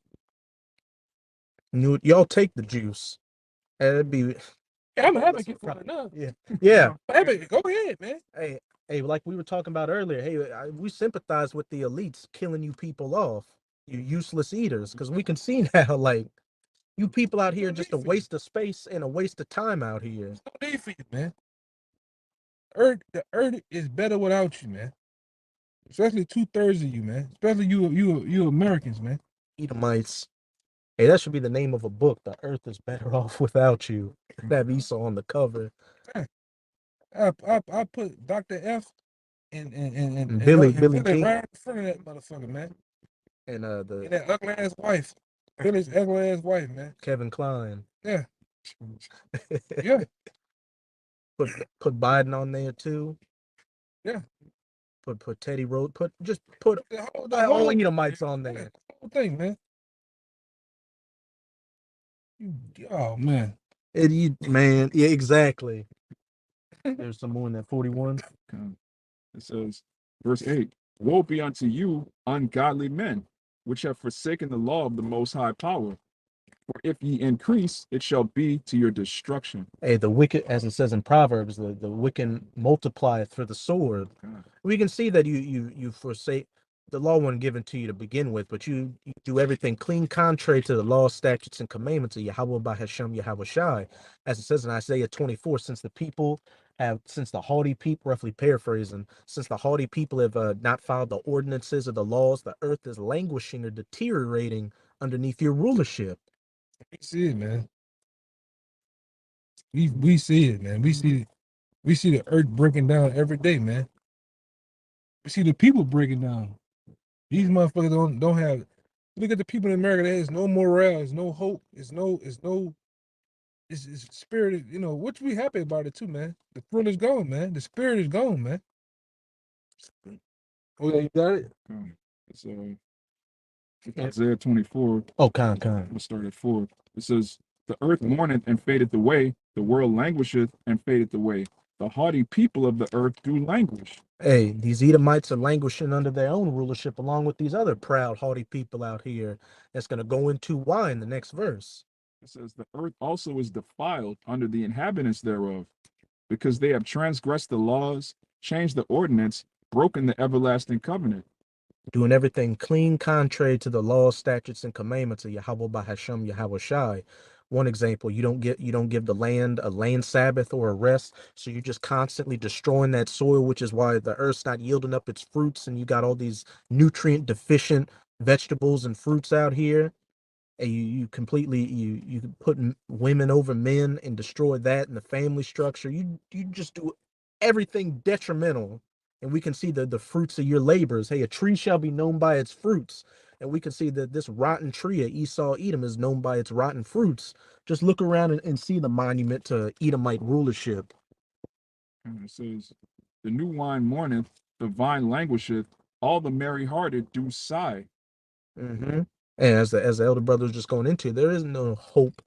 Y'all take the juice. That'd be. Yeah, I'm an advocate for it enough. Yeah. Go ahead, man. Hey, like we were talking about earlier. Hey, we sympathize with the elites killing you people off, you useless eaters, because we can see now, like, you people out here just a waste of space and a waste of time out here. There's no need for you, man. The earth is better without you, man. Especially 2/3 of you, man. Especially you Americans, man. Edomites. Hey, that should be the name of a book. The earth is better off without you. Have Esau on the cover. I put Dr. F and Billy Billy King. right in front of that motherfucker, man. And And that ugly ass wife. Billy's ugly ass wife, man. Kevin Kline. Yeah. Yeah. Put Biden on there too. Yeah. Put Teddy Road. Put the all Edomites on there. The whole thing, man. Oh man. Man, yeah, exactly. There's some more in that 41. Okay. It says, verse 8, woe be unto you, ungodly men, which have forsaken the law of the Most High Power. For if ye increase, it shall be to your destruction. Hey, the wicked, as it says in Proverbs, the wicked multiplieth for the sword. God. We can see that you forsake the law wasn't given to you to begin with, but you do everything clean contrary to the law, statutes, and commandments of Yahweh by Hashem Yahweh Shai. As it says in Isaiah 24, since the haughty people, roughly paraphrasing, since the haughty people have not followed the ordinances or the laws, the earth is languishing or deteriorating underneath your rulership. We see it, man. We see it, man. We see the earth breaking down every day, man. We see the people breaking down. These motherfuckers don't have. Look at the people in America. There's no morale. There's no hope. It's spirit. You know, what we happy about it too, man. The thrill is gone, man. The spirit is gone, man. Oh yeah, you got it. It's Isaiah 24. Oh, con. We'll start at 4. It says, the earth mourneth and fadeth away, the world languisheth and fadeth away. The haughty people of the earth do languish. Hey, these Edomites are languishing under their own rulership along with these other proud, haughty people out here. That's going to go into why in the next verse. It says, the earth also is defiled under the inhabitants thereof, because they have transgressed the laws, changed the ordinance, broken the everlasting covenant. Doing everything clean, contrary to the laws, statutes, and commandments of Yahweh by Hashem Yahweh Shai. One example, you don't give the land a land Sabbath or a rest, so you're just constantly destroying that soil, which is why the earth's not yielding up its fruits, and you got all these nutrient deficient vegetables and fruits out here. And you completely you put women over men and destroy that and the family structure. You just do everything detrimental, and we can see the fruits of your labors. Hey, a tree shall be known by its fruits, and we can see that this rotten tree of Esau Edom is known by its rotten fruits. Just look around and see the monument to Edomite rulership. And it says, the new wine mourneth, the vine languisheth, all the merry-hearted do sigh. Mm-hmm. And as the elder brother was just going into, there is no hope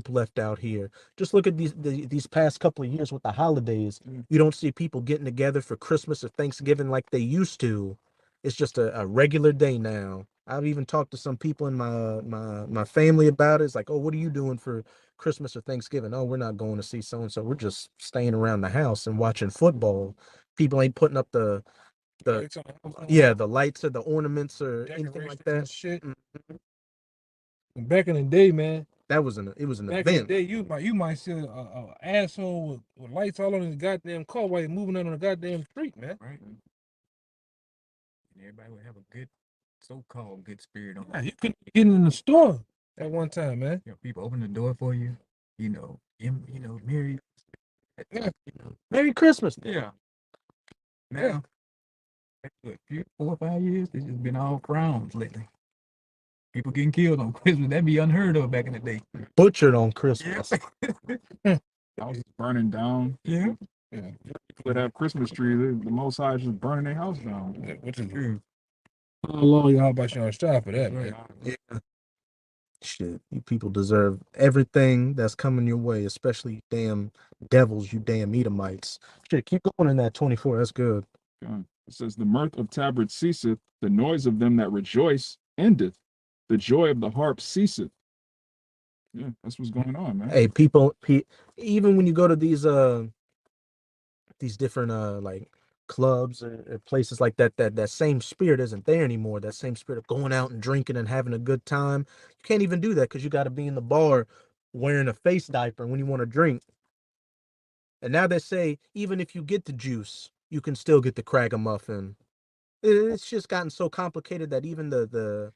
left out here. Just look at these past couple of years with the holidays. You don't see people getting together for Christmas or Thanksgiving like they used to. It's just a regular day now. I've even talked to some people in my family about it. It's like, oh, what are you doing for Christmas or Thanksgiving? Oh, we're not going to see so and so. We're just staying around the house and watching football. People ain't putting up the lights or the ornaments or anything like that. Shit. Back in the day, man. It was an Back in the event. day, you might see a asshole with lights all on his goddamn car while you're moving out on the goddamn street, man. Right. And everybody would have a good, so-called good spirit on. Yeah, you couldn't get in the store at one time, man. You know, people open the door for you. Merry. Yeah. Merry Christmas. Yeah. Now, a few 4 or 5 years, it's just been all frowns lately. People getting killed on Christmas, that'd be unheard of back in the day. Butchered on Christmas. Houses burning down. Yeah. People that have Christmas trees, the Most High is just burning their house down. Which is true. How long y'all about y'all strive for that, man? Yeah. Shit, you people deserve everything that's coming your way, especially you damn devils, you damn Edomites. Shit, keep going in that 24. That's good. God. It says, the mirth of tabret ceaseth, the noise of them that rejoice endeth, the joy of the harp ceaseth. Yeah, that's what's going on, man. Hey, people, even when you go to these different like clubs or places like that same spirit isn't there anymore. That same spirit of going out and drinking and having a good time. You can't even do that because you got to be in the bar wearing a face diaper when you want to drink. And now they say even if you get the juice, you can still get the Cragamuffin. It's just gotten so complicated that even they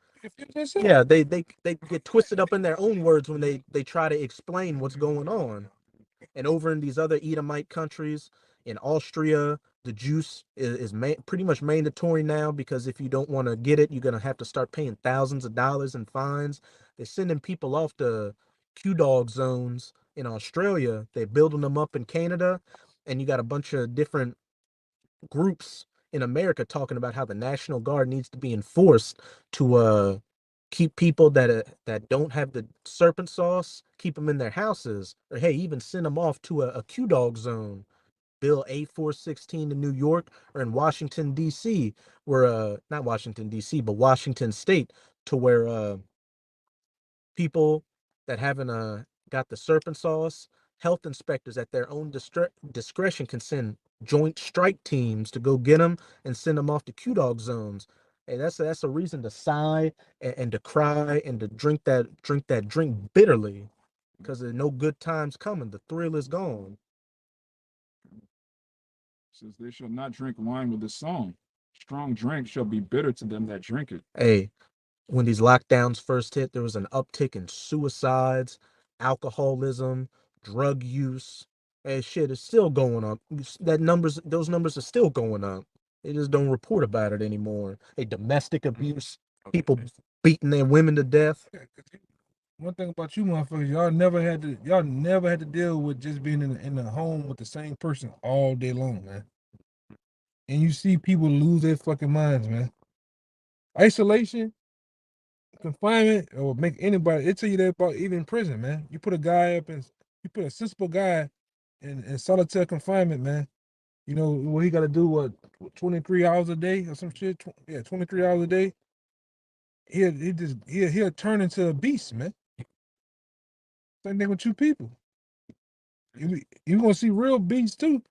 get twisted up in their own words when they try to explain what's going on. And over in these other Edomite countries, in Austria, the juice is pretty much mandatory now, because if you don't want to get it, you're going to have to start paying thousands of dollars in fines. They're sending people off to Q-Dog zones in Australia. They're building them up in Canada. And you got a bunch of different groups in America talking about how the National Guard needs to be enforced to keep people that don't have the serpent sauce, keep them in their houses, or hey, even send them off to a Q-Dog zone. Bill A416 in New York or in Washington, D.C., where, not Washington, D.C., but Washington State, to where people that haven't got the serpent sauce, health inspectors at their own discretion can send joint strike teams to go get them and send them off to Q-Dog zones. Hey, that's a reason to sigh and to cry and to drink that drink bitterly, because there's no good times coming. The thrill is gone. Says they shall not drink wine with the song. Strong drink shall be bitter to them that drink it. Hey, when these lockdowns first hit, there was an uptick in suicides, alcoholism, drug use. And shit is still going up. Those numbers are still going up. They just don't report about it anymore. Hey, domestic abuse, people beating their women to death. One thing about you motherfuckers, y'all never had to deal with just being in the home with the same person all day long, man. And you see people lose their fucking minds, man. Isolation, confinement, or make anybody, they tell you that about even prison, man. You put a sensible guy in solitary confinement, man. You know what he got to do? What 23 hours a day or some shit? 23 hours a day. He'll turn into a beast, man. Same thing with you people. You gonna see real beasts too,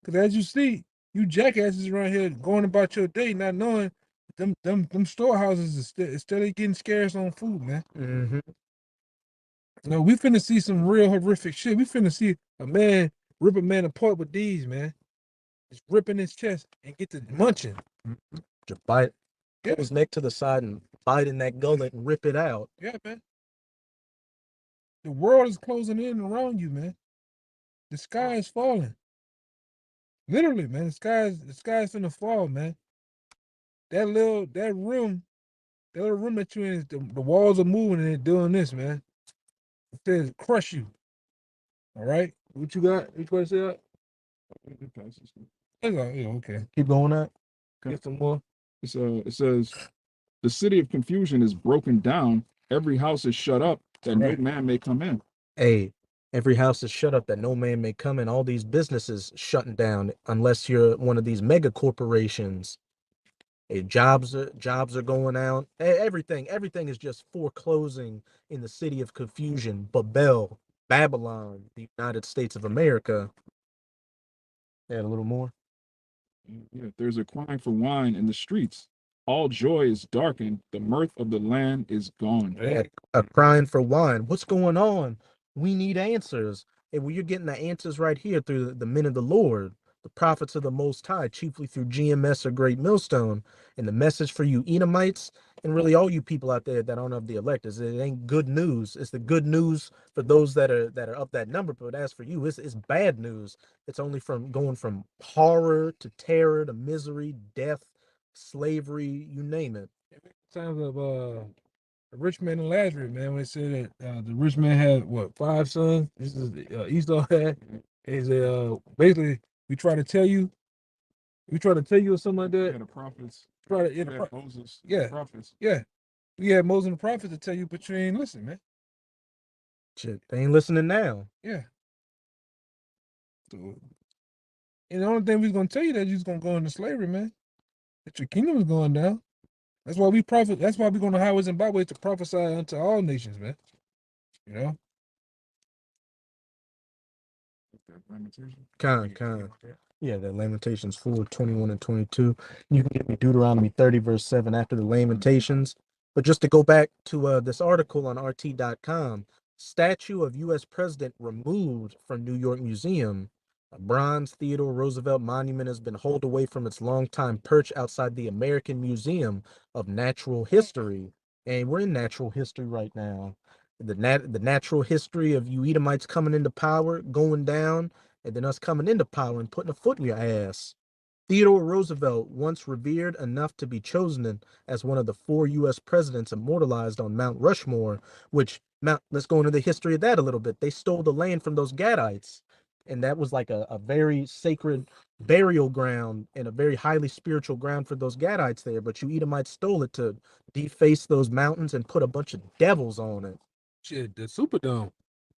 because as you see, you jackasses around here going about your day, not knowing them storehouses is still getting scarce on food, man. Mm-hmm. You know, we finna see some real horrific shit. We finna see a man rip a man apart with these, man. Just ripping his chest and get to munching. Just bite Yeah, his neck to the side and bite in that gullet and rip it out. yeah, man. The world is closing in around you, man. The sky is falling. Literally, man. The sky's finna fall, man. That little room that you're in, the walls are moving and they're doing this, man. It says crush you. All right? What you got? What you want to say that? It passes. Yeah, okay. Keep going up. Get some more. It says, the city of confusion is broken down. Every house is shut up that no Right. man may come in. Hey, every house is shut up that no man may come in. All these businesses shutting down unless you're one of these mega corporations. Hey, jobs are going out. Everything is just foreclosing in the city of confusion. Babylon, the United States of America. Add a little more. Yeah, there's a crying for wine in the streets. All joy is darkened. The mirth of the land is gone. A crying for wine. What's going on? We need answers. And well, you're getting the answers right here through the men of the Lord, the prophets of the Most High, chiefly through GMS or Great Millstone. And the message for you Edomites and really all you people out there that don't have the elect is it ain't good news. It's the good news for those that are up that number. But as for you, it's bad news. It's only from going from horror to terror to misery, death, slavery, you name it. Times of the rich man and Lazarus, man, when they said that the rich man had what 5 sons. This is Esau had. Is basically we try to tell you or something like that. Yeah, the prophets. Try to Yeah, Moses. yeah. Prophets. Yeah. We had Moses and the prophets to tell you, but you ain't listen, man. Shit, they ain't listening now. Yeah. So, and the only thing we're gonna tell you that you're gonna go into slavery, man. That your kingdom is going down. That's why we prophet. That's why we go on the highways and byways to prophesy unto all nations, man. You know. Con. Yeah, that Lamentations 4, 21 and 22. You can give me Deuteronomy 30, verse 7 after the Lamentations. But just to go back to this article on RT.com, statue of U.S. President removed from New York Museum. A bronze Theodore Roosevelt monument has been hauled away from its longtime perch outside the American Museum of Natural History. And we're in natural history right now. The natural history of you Edomites coming into power, going down, and then us coming into power and putting a foot in your ass. Theodore Roosevelt, once revered enough to be chosen as one of the 4 U.S. presidents immortalized on Mount Rushmore, let's go into the history of that a little bit. They stole the land from those Gadites, and that was like a very sacred burial ground and a very highly spiritual ground for those Gadites there. But you Edomites stole it to deface those mountains and put a bunch of devils on it. Shit, the Superdome.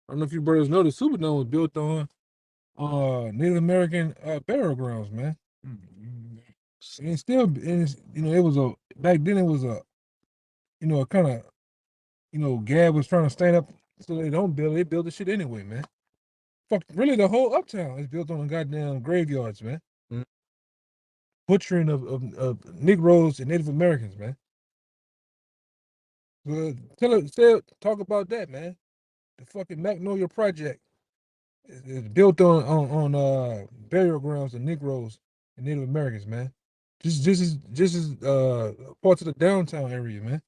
I don't know if you brothers know the Superdome was built on Native American burial grounds, man. Mm, And it's still, and it's, it was a back then. It was a a kind of Gab was trying to stand up so they don't build. They build the shit anyway, man. Fuck, really, the whole uptown is built on the goddamn graveyards, man. Mm. Butchering of Negroes and Native Americans, man. Talk about that, man. The fucking Magnolia Project is built on burial grounds of Negroes and Native Americans, man. Just as parts of the downtown area, man.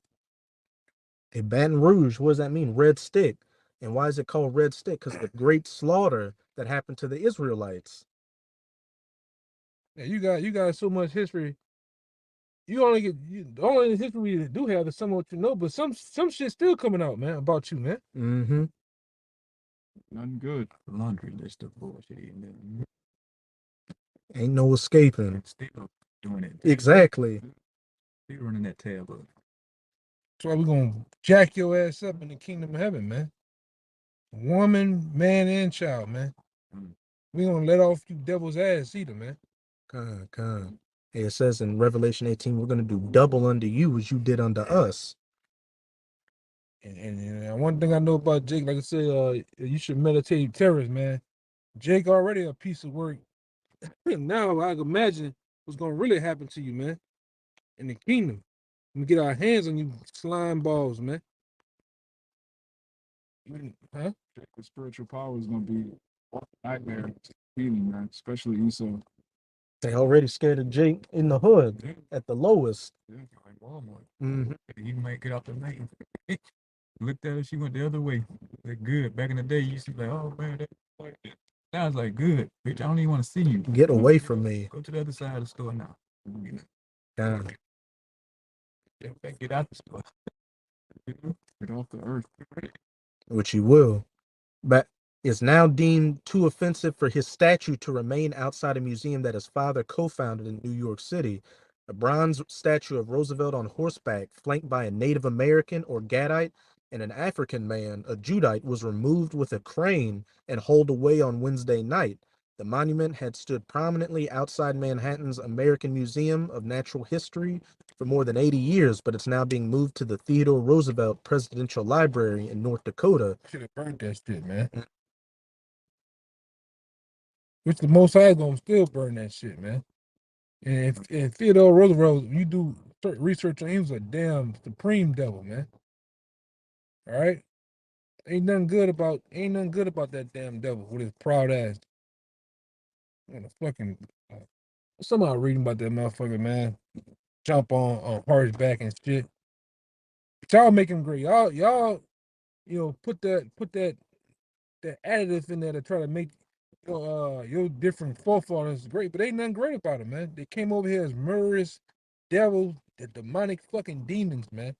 In Baton Rouge, what does that mean? Red stick. And why is it called red stick? Because the great slaughter that happened to the Israelites. Yeah, you got so much history. You only the only history you do have is some of what you know, but some shit still coming out, man, about you, man. Mm-hmm. Nothing good. laundry list of bullshit. And Ain't no escaping. then still doing it. Exactly. Still running that tab up. That's why we're gonna jack your ass up in the kingdom of heaven, man. Woman, man, and child, man. Mm. We gonna let off you devil's ass either, man. Con. It says in Revelation 18, we're going to do double unto you as you did unto us. And one thing I know about Jake, like I said, you should meditate terrorists, man. Jake already a piece of work. Now I can imagine what's gonna really happen to you, man, in the kingdom. We get our hands on you slime balls, man. Huh? The spiritual power is going to be a nightmare to healing, man, especially Esau. They already scared of Jake in the hood Yeah, at the lowest. yeah, like Walmart. Mm-hmm. You might get off the lane. Looked at her, she went the other way. Like, good. Back in the day, you used to be like, oh man, that like that. Now it's like, good, bitch. I don't even want to see you. Get away from me. Go to the other side of the store now. Con. Get out the store. Get off the earth. Which he will. But is now deemed too offensive for his statue to remain outside a museum that his father co-founded in New York City. A bronze statue of Roosevelt on horseback, flanked by a Native American or Gadite and an African man, a Judite, was removed with a crane and hauled away on Wednesday night. The monument had stood prominently outside Manhattan's American Museum of Natural History for more than 80 years, but it's now being moved to the Theodore Roosevelt Presidential Library in North Dakota. Should have burnt that shit, man. Which the Most High gonna still burn that shit, man. And if Theodore Roosevelt, you do research on him, he was a damn supreme devil, man. All right, ain't nothing good about that damn devil with his proud ass. What a fucking somehow reading about that motherfucker, man. Jump on horseback and shit. But y'all make him great. Y'all, put that additive in there to try to make your different forefathers great, but ain't nothing great about them, man. They came over here as murderous devils, the demonic fucking demons, man.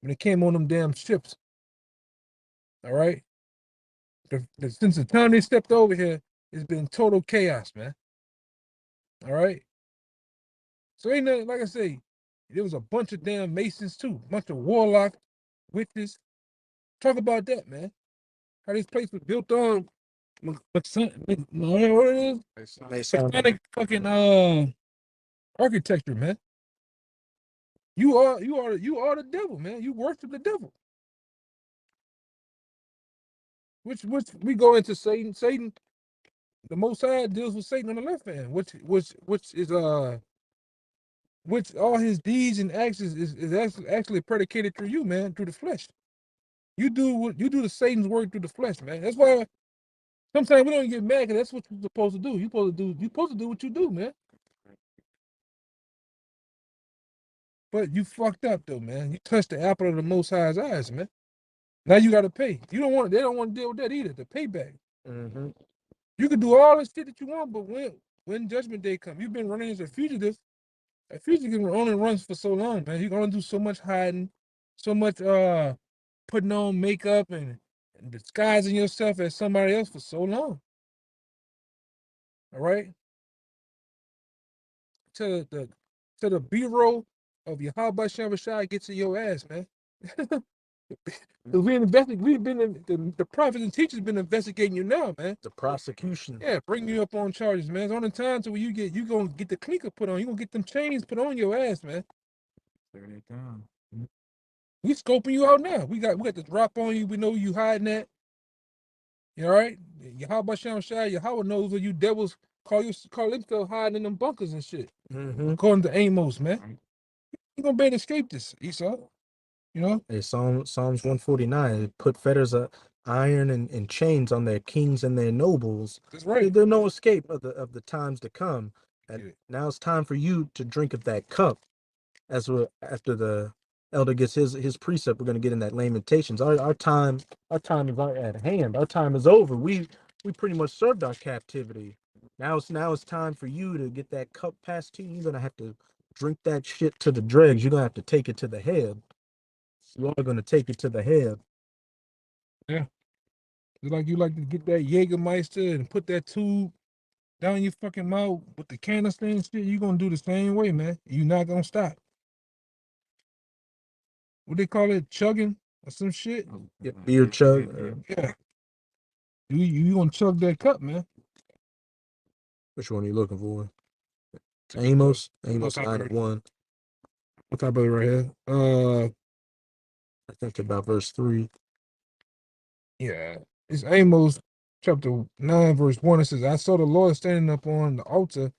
When they came on them damn ships, all right. Since the time they stepped over here, it's been total chaos, man. All right. So ain't nothing like I say. There was a bunch of damn masons too, bunch of warlocks, witches. Talk about that, man. How this place was built on, what it is? Masonic fucking architecture, man. You are the devil, man. You worship the devil. Which we go into Satan. Satan, the Most High deals with Satan on the left hand, which all his deeds and actions is actually predicated through you, man, through the flesh. You do the Satan's work through the flesh, man. That's why sometimes we don't get mad because that's what you're supposed to do. You're supposed to do what you do, man. But you fucked up though, man. You touched the apple of the Most High's eyes, man. Now you gotta pay. They don't want to deal with that either. The payback. Mm-hmm. You can do all the shit that you want, but when judgment day comes, you've been running as a fugitive. A fugitive only runs for so long, man. You can only do so much hiding, so much putting on makeup and disguising yourself as somebody else for so long. All right? To the B-roll of Yahweh Shem Rashai gets in your ass, man. Because we've been the prophets and teachers been investigating you now, man. The prosecution. Yeah, bring you up on charges, man. It's on the time to where you gonna get the clinker put on. You gonna get them chains put on your ass, man. 30 times. We scoping you out now. We got the drop on you. We know you hiding that. You all right? Yahweh Shem Shai, Yahweh knows where you devils call themselves hiding in them bunkers and shit. According to Amos, man. You gonna be able to escape this, Esau. You know? Hey, Psalms 149 put fetters of iron and chains on their kings and their nobles. That's right. There's no escape of the times to come. And now it's time for you to drink of that cup. After the elder gets his precept, we're gonna get in that Lamentations. Our time is at hand. Our time is over. We pretty much served our captivity. Now it's time for you to get that cup passed to you. You're gonna have to drink that shit to the dregs. You're gonna have to take it to the head. You are gonna take it to the head. Yeah. It's like you like to get that Jägermeister and put that tube down your fucking mouth with the canister and shit. You gonna do the same way, man. You're not gonna stop. What they call it, chugging or some shit? Beer chug. Yeah. You gonna chug that cup, man. Which one are you looking for? Amos 9:1. What type of it right here? I think about verse 3. Yeah. It's Amos chapter 9, verse 1. It says, I saw the Lord standing up on the altar,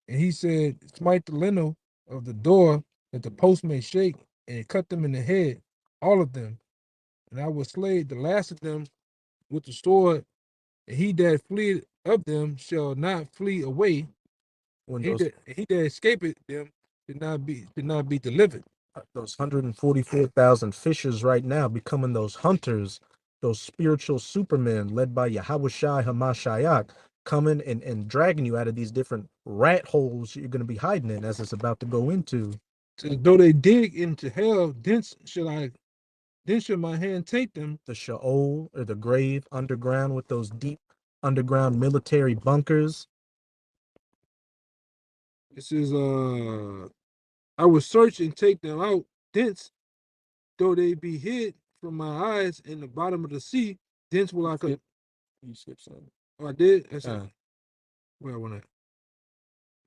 and he said, smite the lintel of the door that the post may shake, and cut them in the head, all of them. And I will slay the last of them with the sword, and he that fleeth of them shall not flee away. He that escapeth them should not be delivered. Those 144,000 fishers right now becoming those hunters, those spiritual supermen led by Yahweh Shai Hamashiach, coming and dragging you out of these different rat holes you're going to be hiding in as it's about to go into. So though they dig into hell, then shall my hand take them. The Sheol, or the grave, underground with those deep underground military bunkers. This is I will search and take them out thence, though they be hid from my eyes in the bottom of the sea. Thence will I come. You skipped something. Oh, I did. That's where I want to.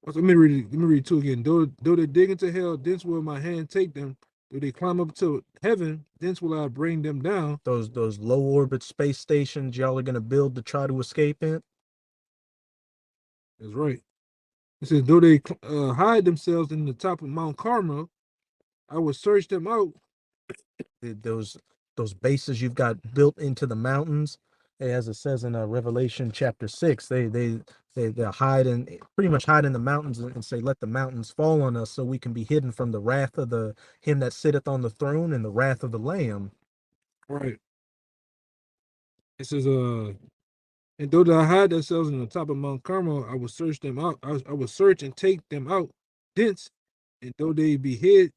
Let me read it. Let me read it too again. Though they dig into hell, thence will my hand take them. Though they climb up to heaven, thence will I bring them down. Those low orbit space stations y'all are gonna build to try to escape in. That's right. It says, though they hide themselves in the top of Mount Carmel, I will search them out. Those bases you've got built into the mountains, as it says in Revelation chapter 6, they hide in pretty much hide in the mountains and say, let the mountains fall on us so we can be hidden from the wrath of him that sitteth on the throne and the wrath of the Lamb. Right. It says, and though they hide themselves in the top of Mount Carmel, I will search them out. I will search and take them out thence, and though they be hid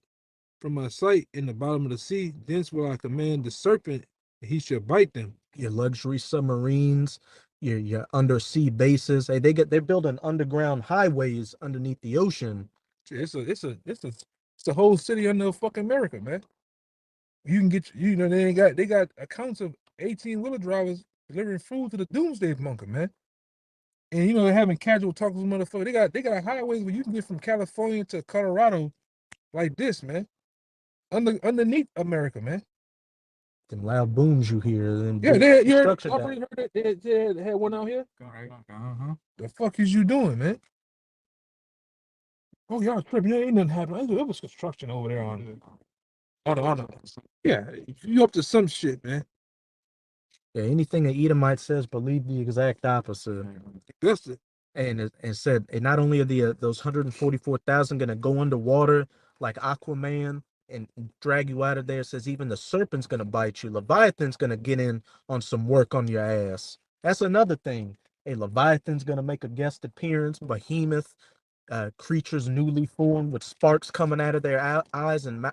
from my sight in the bottom of the sea, thence will I command the serpent, and he shall bite them. Your luxury submarines, your undersea bases. Hey, they're building underground highways underneath the ocean. It's a whole city under fucking America, man. You can get they got accounts of 18-wheeler drivers delivering food to the doomsday bunker, man. And they're having casual talks with motherfuckers. They got highways where you can get from California to Colorado like this, man. Underneath America, man. Them loud booms you hear. And yeah, you heard it. They had one out here. The fuck is you doing, man? Oh, y'all tripping. Ain't nothing happening. It was construction over there on. Yeah, you up to some shit, man. Yeah, anything an Edomite says, believe the exact opposite. That's it. And said, and not only are those 144,000 going to go underwater like Aquaman and drag you out of there, it says even the serpent's going to bite you. Leviathan's going to get in on some work on your ass. That's another thing. A Leviathan's going to make a guest appearance. Behemoth, creatures newly formed with sparks coming out of their eyes and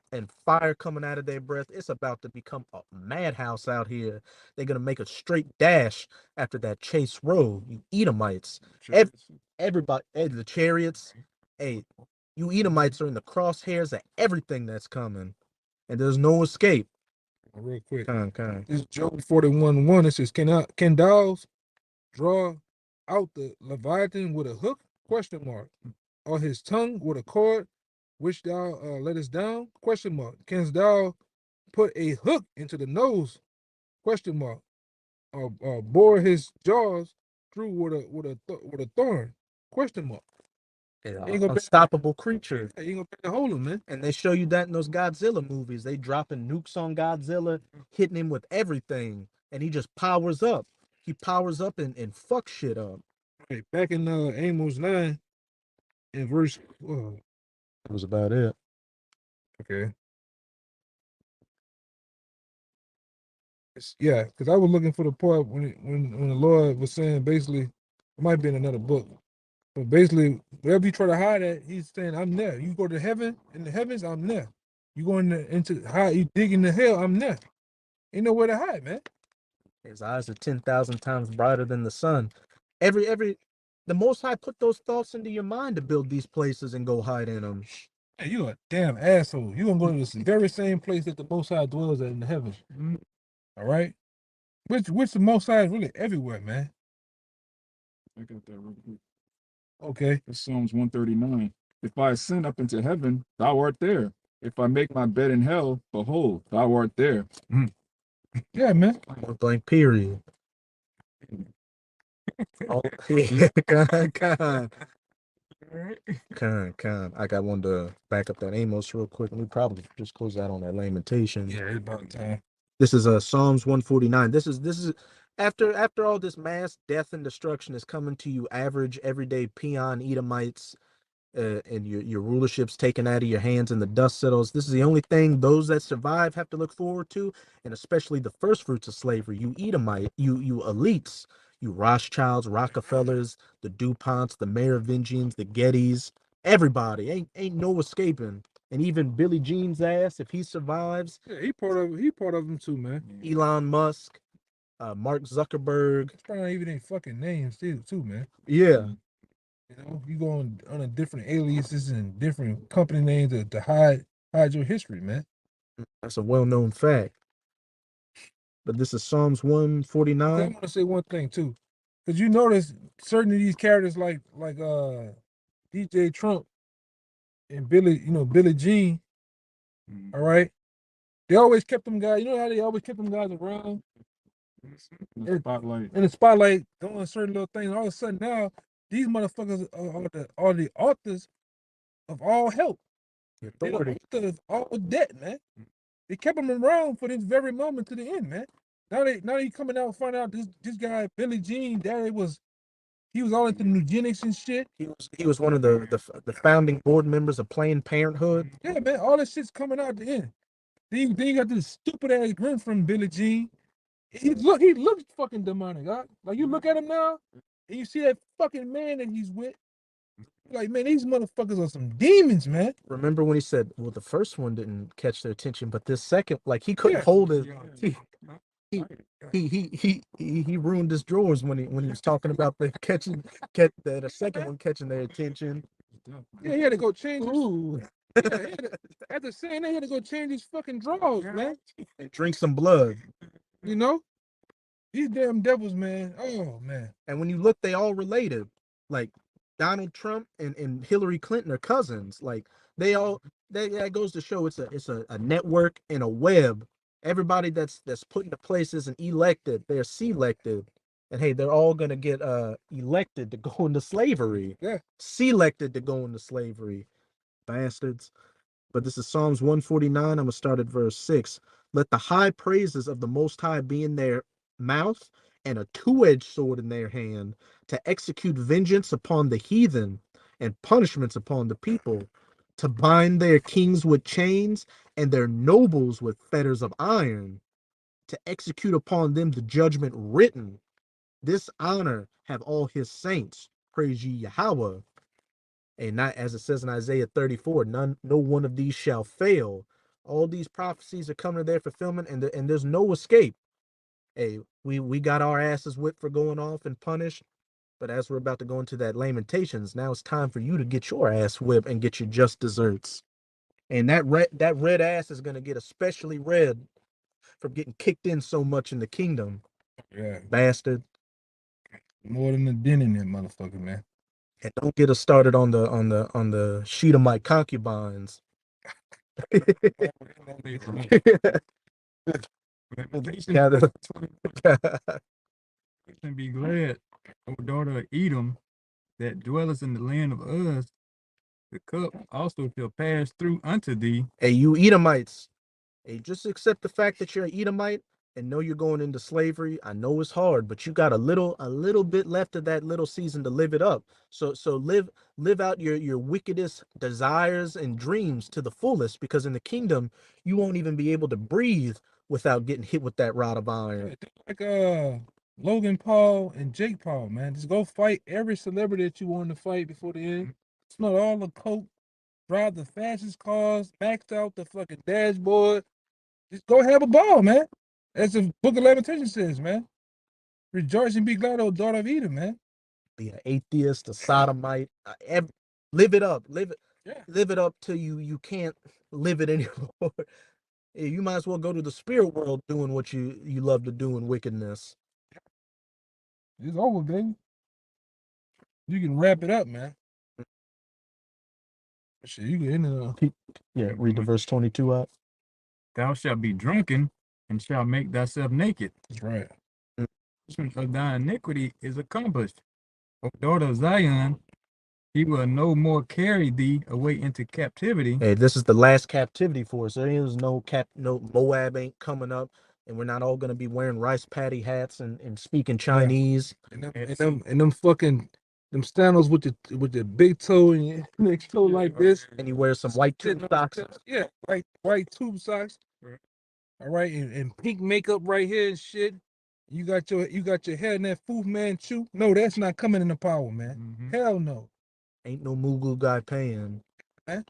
fire coming out of their breath. It's about to become a madhouse out here. They're going to make a straight dash after that chase road. You Edomites. Everybody, the chariots. Hey, you Edomites are in the crosshairs of everything that's coming. And there's no escape. real quick. Kind. This is Job 41:1. It says, Can thou draw out the Leviathan with a hook? Question mark. Or his tongue with a cord, which thou lettest down? Question mark. Canst thou put a hook into the nose? Question mark. Or bore his jaws through with a thorn? Question mark. Ain't gonna Unstoppable creature. you ain't gonna be able to hold him, man. And they show you that in those Godzilla movies. They dropping nukes on Godzilla, hitting him with everything, and he just powers up. He powers up and fucks shit up. Right, back in Amos 9, in verse. That was about it. Okay. Yeah, because I was looking for the part when the Lord was saying basically, it might be in another book, but basically wherever you try to hide at, He's saying, "I'm there." You go to heaven, in the heavens, I'm there. You go into hide, you dig into hell, I'm there. Ain't nowhere to hide, man. His eyes are 10,000 times brighter than the sun. The Most High put those thoughts into your mind to build these places and go hide in them. Hey, you a damn asshole. You gonna go to this very same place that the Most High dwells at in the heavens. All right, which the Most High is really everywhere, man. I got that real quick. Okay. It's Psalms 139. If I ascend up into heaven, thou art there. If I make my bed in hell, behold, thou art there. Yeah, man. Point blank, period. Oh, yeah, Con. I got one to back up that Amos real quick, and we probably just close out on that lamentation. Yeah, it's about time. This is Psalms 149. This is after all this mass death and destruction is coming to you, average everyday peon Edomites, and your rulership's taken out of your hands and the dust settles. This is the only thing those that survive have to look forward to, and especially the first fruits of slavery. You Edomite, you elites, you Rothschilds, Rockefellers, the DuPonts, the Merovingians, the Gettys, everybody ain't no escaping. And even Billy Jean's ass, if he survives, Yeah, he part of them too, man. Elon Musk, Mark Zuckerberg. It's probably even their fucking names too, man. Yeah. You know, you go on a different aliases and different company names to hide your history, man. That's a well-known fact. But this is Psalms I 149. want to say one thing too, because you notice certain of these characters like DJ Trump and Billy Jean. All right, they always kept them guys. You know how they always kept them guys around In the spotlight. in the spotlight, doing certain little things. All of a sudden now, these motherfuckers are the authors of all help. They're the author of all debt, man. They kept him around for this very moment to the end, man. Now they coming out and find out this guy Billy Jean, he was all into eugenics and shit. He was one of the founding board members of Planned Parenthood. Yeah, man, all this shit's coming out at the end. Then you got this stupid ass grin from Billy Jean. He looks fucking demonic, huh? Like you look at him now, and you see that fucking man that he's with. Like, man, these motherfuckers are some demons, man. Remember when he said, "Well, the first one didn't catch their attention, but this second, like he couldn't hold it." He ruined his drawers when he was talking about the the second one catching their attention. Yeah, he had to go change. Ooh. After saying that, he had to go change his fucking drawers, man. And drink some blood. You know, these damn devils, man. Oh man. And when you look, they all related. Like Donald Trump and Hillary Clinton are cousins. Like that goes to show it's a network and a web. Everybody that's put into places and elected, they're selected. And hey, they're all gonna get elected to go into slavery. Yeah. Selected to go into slavery. Bastards. But this is Psalms 149. I'm gonna start at verse 6. Let the high praises of the Most High be in their mouth and a two-edged sword in their hand to execute vengeance upon the heathen and punishments upon the people, to bind their kings with chains and their nobles with fetters of iron, to execute upon them the judgment written. This honor have all his saints. Praise ye Yahweh. And not as it says in Isaiah 34, no one of these shall fail. All these prophecies are coming to their fulfillment, and there's no escape. Hey, we got our asses whipped for going off and punished, but as we're about to go into that Lamentations, now it's time for you to get your ass whipped and get your just desserts. And that red ass is gonna get especially red from getting kicked in so much in the kingdom, Yeah, bastard. more than a den in that motherfucker, man. And don't get us started on the Shedemite concubines. Lamentation and be glad, O daughter of Edom, that dwellest in the land of Uz. The cup also shall pass through unto thee. Hey, you Edomites. Hey, just accept the fact that you're an Edomite and know you're going into slavery. I know it's hard, but you got a little bit left of that little season to live it up. So live out your wickedest desires and dreams to the fullest, because in the kingdom you won't even be able to breathe without getting hit with that rod of iron. Like Logan Paul and Jake Paul, man. Just go fight every celebrity that you want to fight before the end. Smell all the coke, drive the fastest cars, maxed out the fucking dashboard. Just go have a ball, man. As the Book of Lamentation says, man. Rejoice and be glad, O daughter of Edom, man. Be an atheist, a sodomite, live it up, live it up till you can't live it anymore. You might as well go to the spirit world doing what you love to do in wickedness. It's over, baby. You can wrap it up, man. Shit, you can end it. Yeah, read the verse 22 out. Thou shalt be drunken and shalt make thyself naked. That's right. Of thy iniquity is accomplished. O daughter of Zion, he will no more carry thee away into captivity. Hey, this is the last captivity for us. There is no Moab ain't coming up, and we're not all gonna be wearing rice patty hats and speaking Chinese. And them fucking them sandals with the big toe and your next toe like this. And you wear some white tube socks. Yeah, white tube socks. Right. All right, and pink makeup right here and shit. You got your hair in that Fu Manchu. No, that's not coming into power, man. Hell no. Ain't no Mughal guy paying. And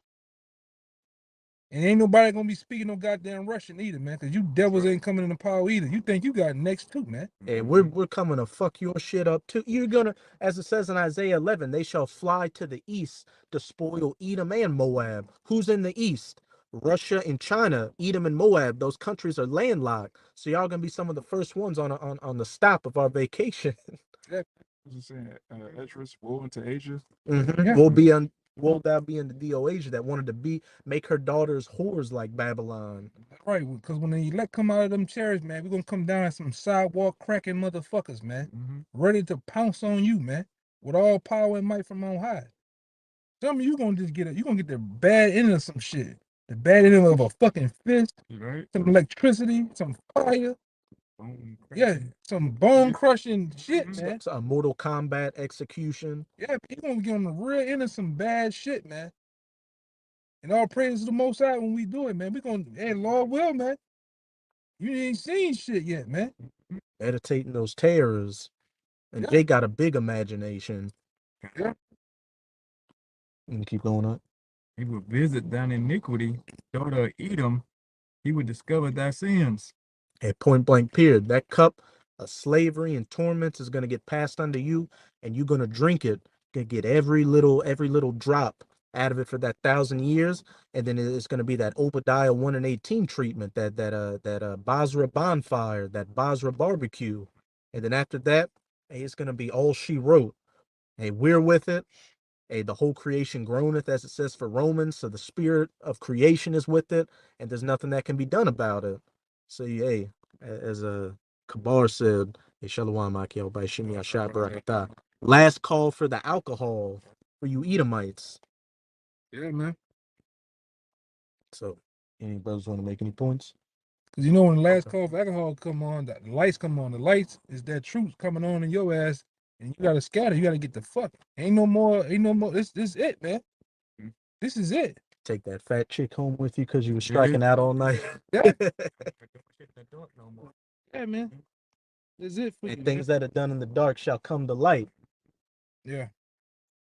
ain't nobody gonna be speaking no goddamn Russian either, man. Cause you devils ain't coming into power either. You think you got next too, man? Hey, we're coming to fuck your shit up too. You're gonna, as it says in Isaiah 11, they shall fly to the east to spoil Edom and Moab. Who's in the east? Russia and China. Edom and Moab. Those countries are landlocked. So y'all gonna be some of the first ones on the stop of our vacation. What's it saying? Esdras, woe into Asia. Yeah. Will thou be in the DOH that wanted to make her daughters whores like Babylon? Right, because when the elect come out of them chairs, man, we're gonna come down as some sidewalk cracking motherfuckers, man. Ready to pounce on you, man, with all power and might from on high. Some of you gonna just get the bad end of some shit. The bad end of a fucking fist, Right. some electricity, some fire. Yeah, some bone crushing shit, man. A Mortal Kombat execution. Yeah, you gonna get on the real end of some bad shit, man. And all praise to the Most High when we do it, man. We gonna, hey, Lord will, man. You ain't seen shit yet, man. Meditating those terrors. And Jay got a big imagination. Yeah. And keep going up. He will visit thine iniquity, daughter of Edom. He will discover thy sins. At point blank period, that cup of slavery and torments is going to get passed unto you, and you're going to drink it. Gonna get every little drop out of it for that 1,000 years, and then it's going to be that Obadiah 1:18 treatment, that Basra bonfire, that Basra barbecue, and then after that, hey, it's going to be all she wrote. Hey, we're with it. Hey, the whole creation groaneth, as it says for Romans. So the spirit of creation is with it, and there's nothing that can be done about it. So, hey, as Kabar said, hey, Shalom, Akio, by Shimi Ashab Barakatah. Last call for the alcohol for you Edomites. Yeah, man. So, any brothers want to make any points? Because you know when the last call for alcohol come on, the lights come on. The lights is that truth coming on in your ass, and you gotta scatter. You gotta get the fuck. Ain't no more. This it, man. This is it. Take that fat chick home with you because you were striking out all night. Yeah. Yeah, man. This is it for you. And things that are done in the dark shall come to light. Yeah.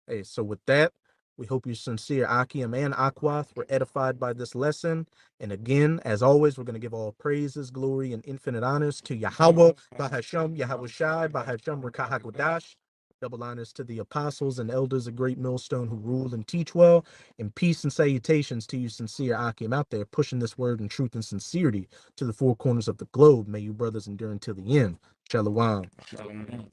Hey, so with that, we hope you sincere Akim and Akwath were edified by this lesson. And again, as always, we're going to give all praises, glory, and infinite honors to Yahweh, Bahasham, Yahweh Shai, Bahasham, Rakahakodash, Double honors to the apostles and elders of Great Millstone who rule and teach well, and peace and salutations to you sincere Akim out there pushing this word in truth and sincerity to the four corners of the globe. May you brothers endure until the end. Shalom. Shalom.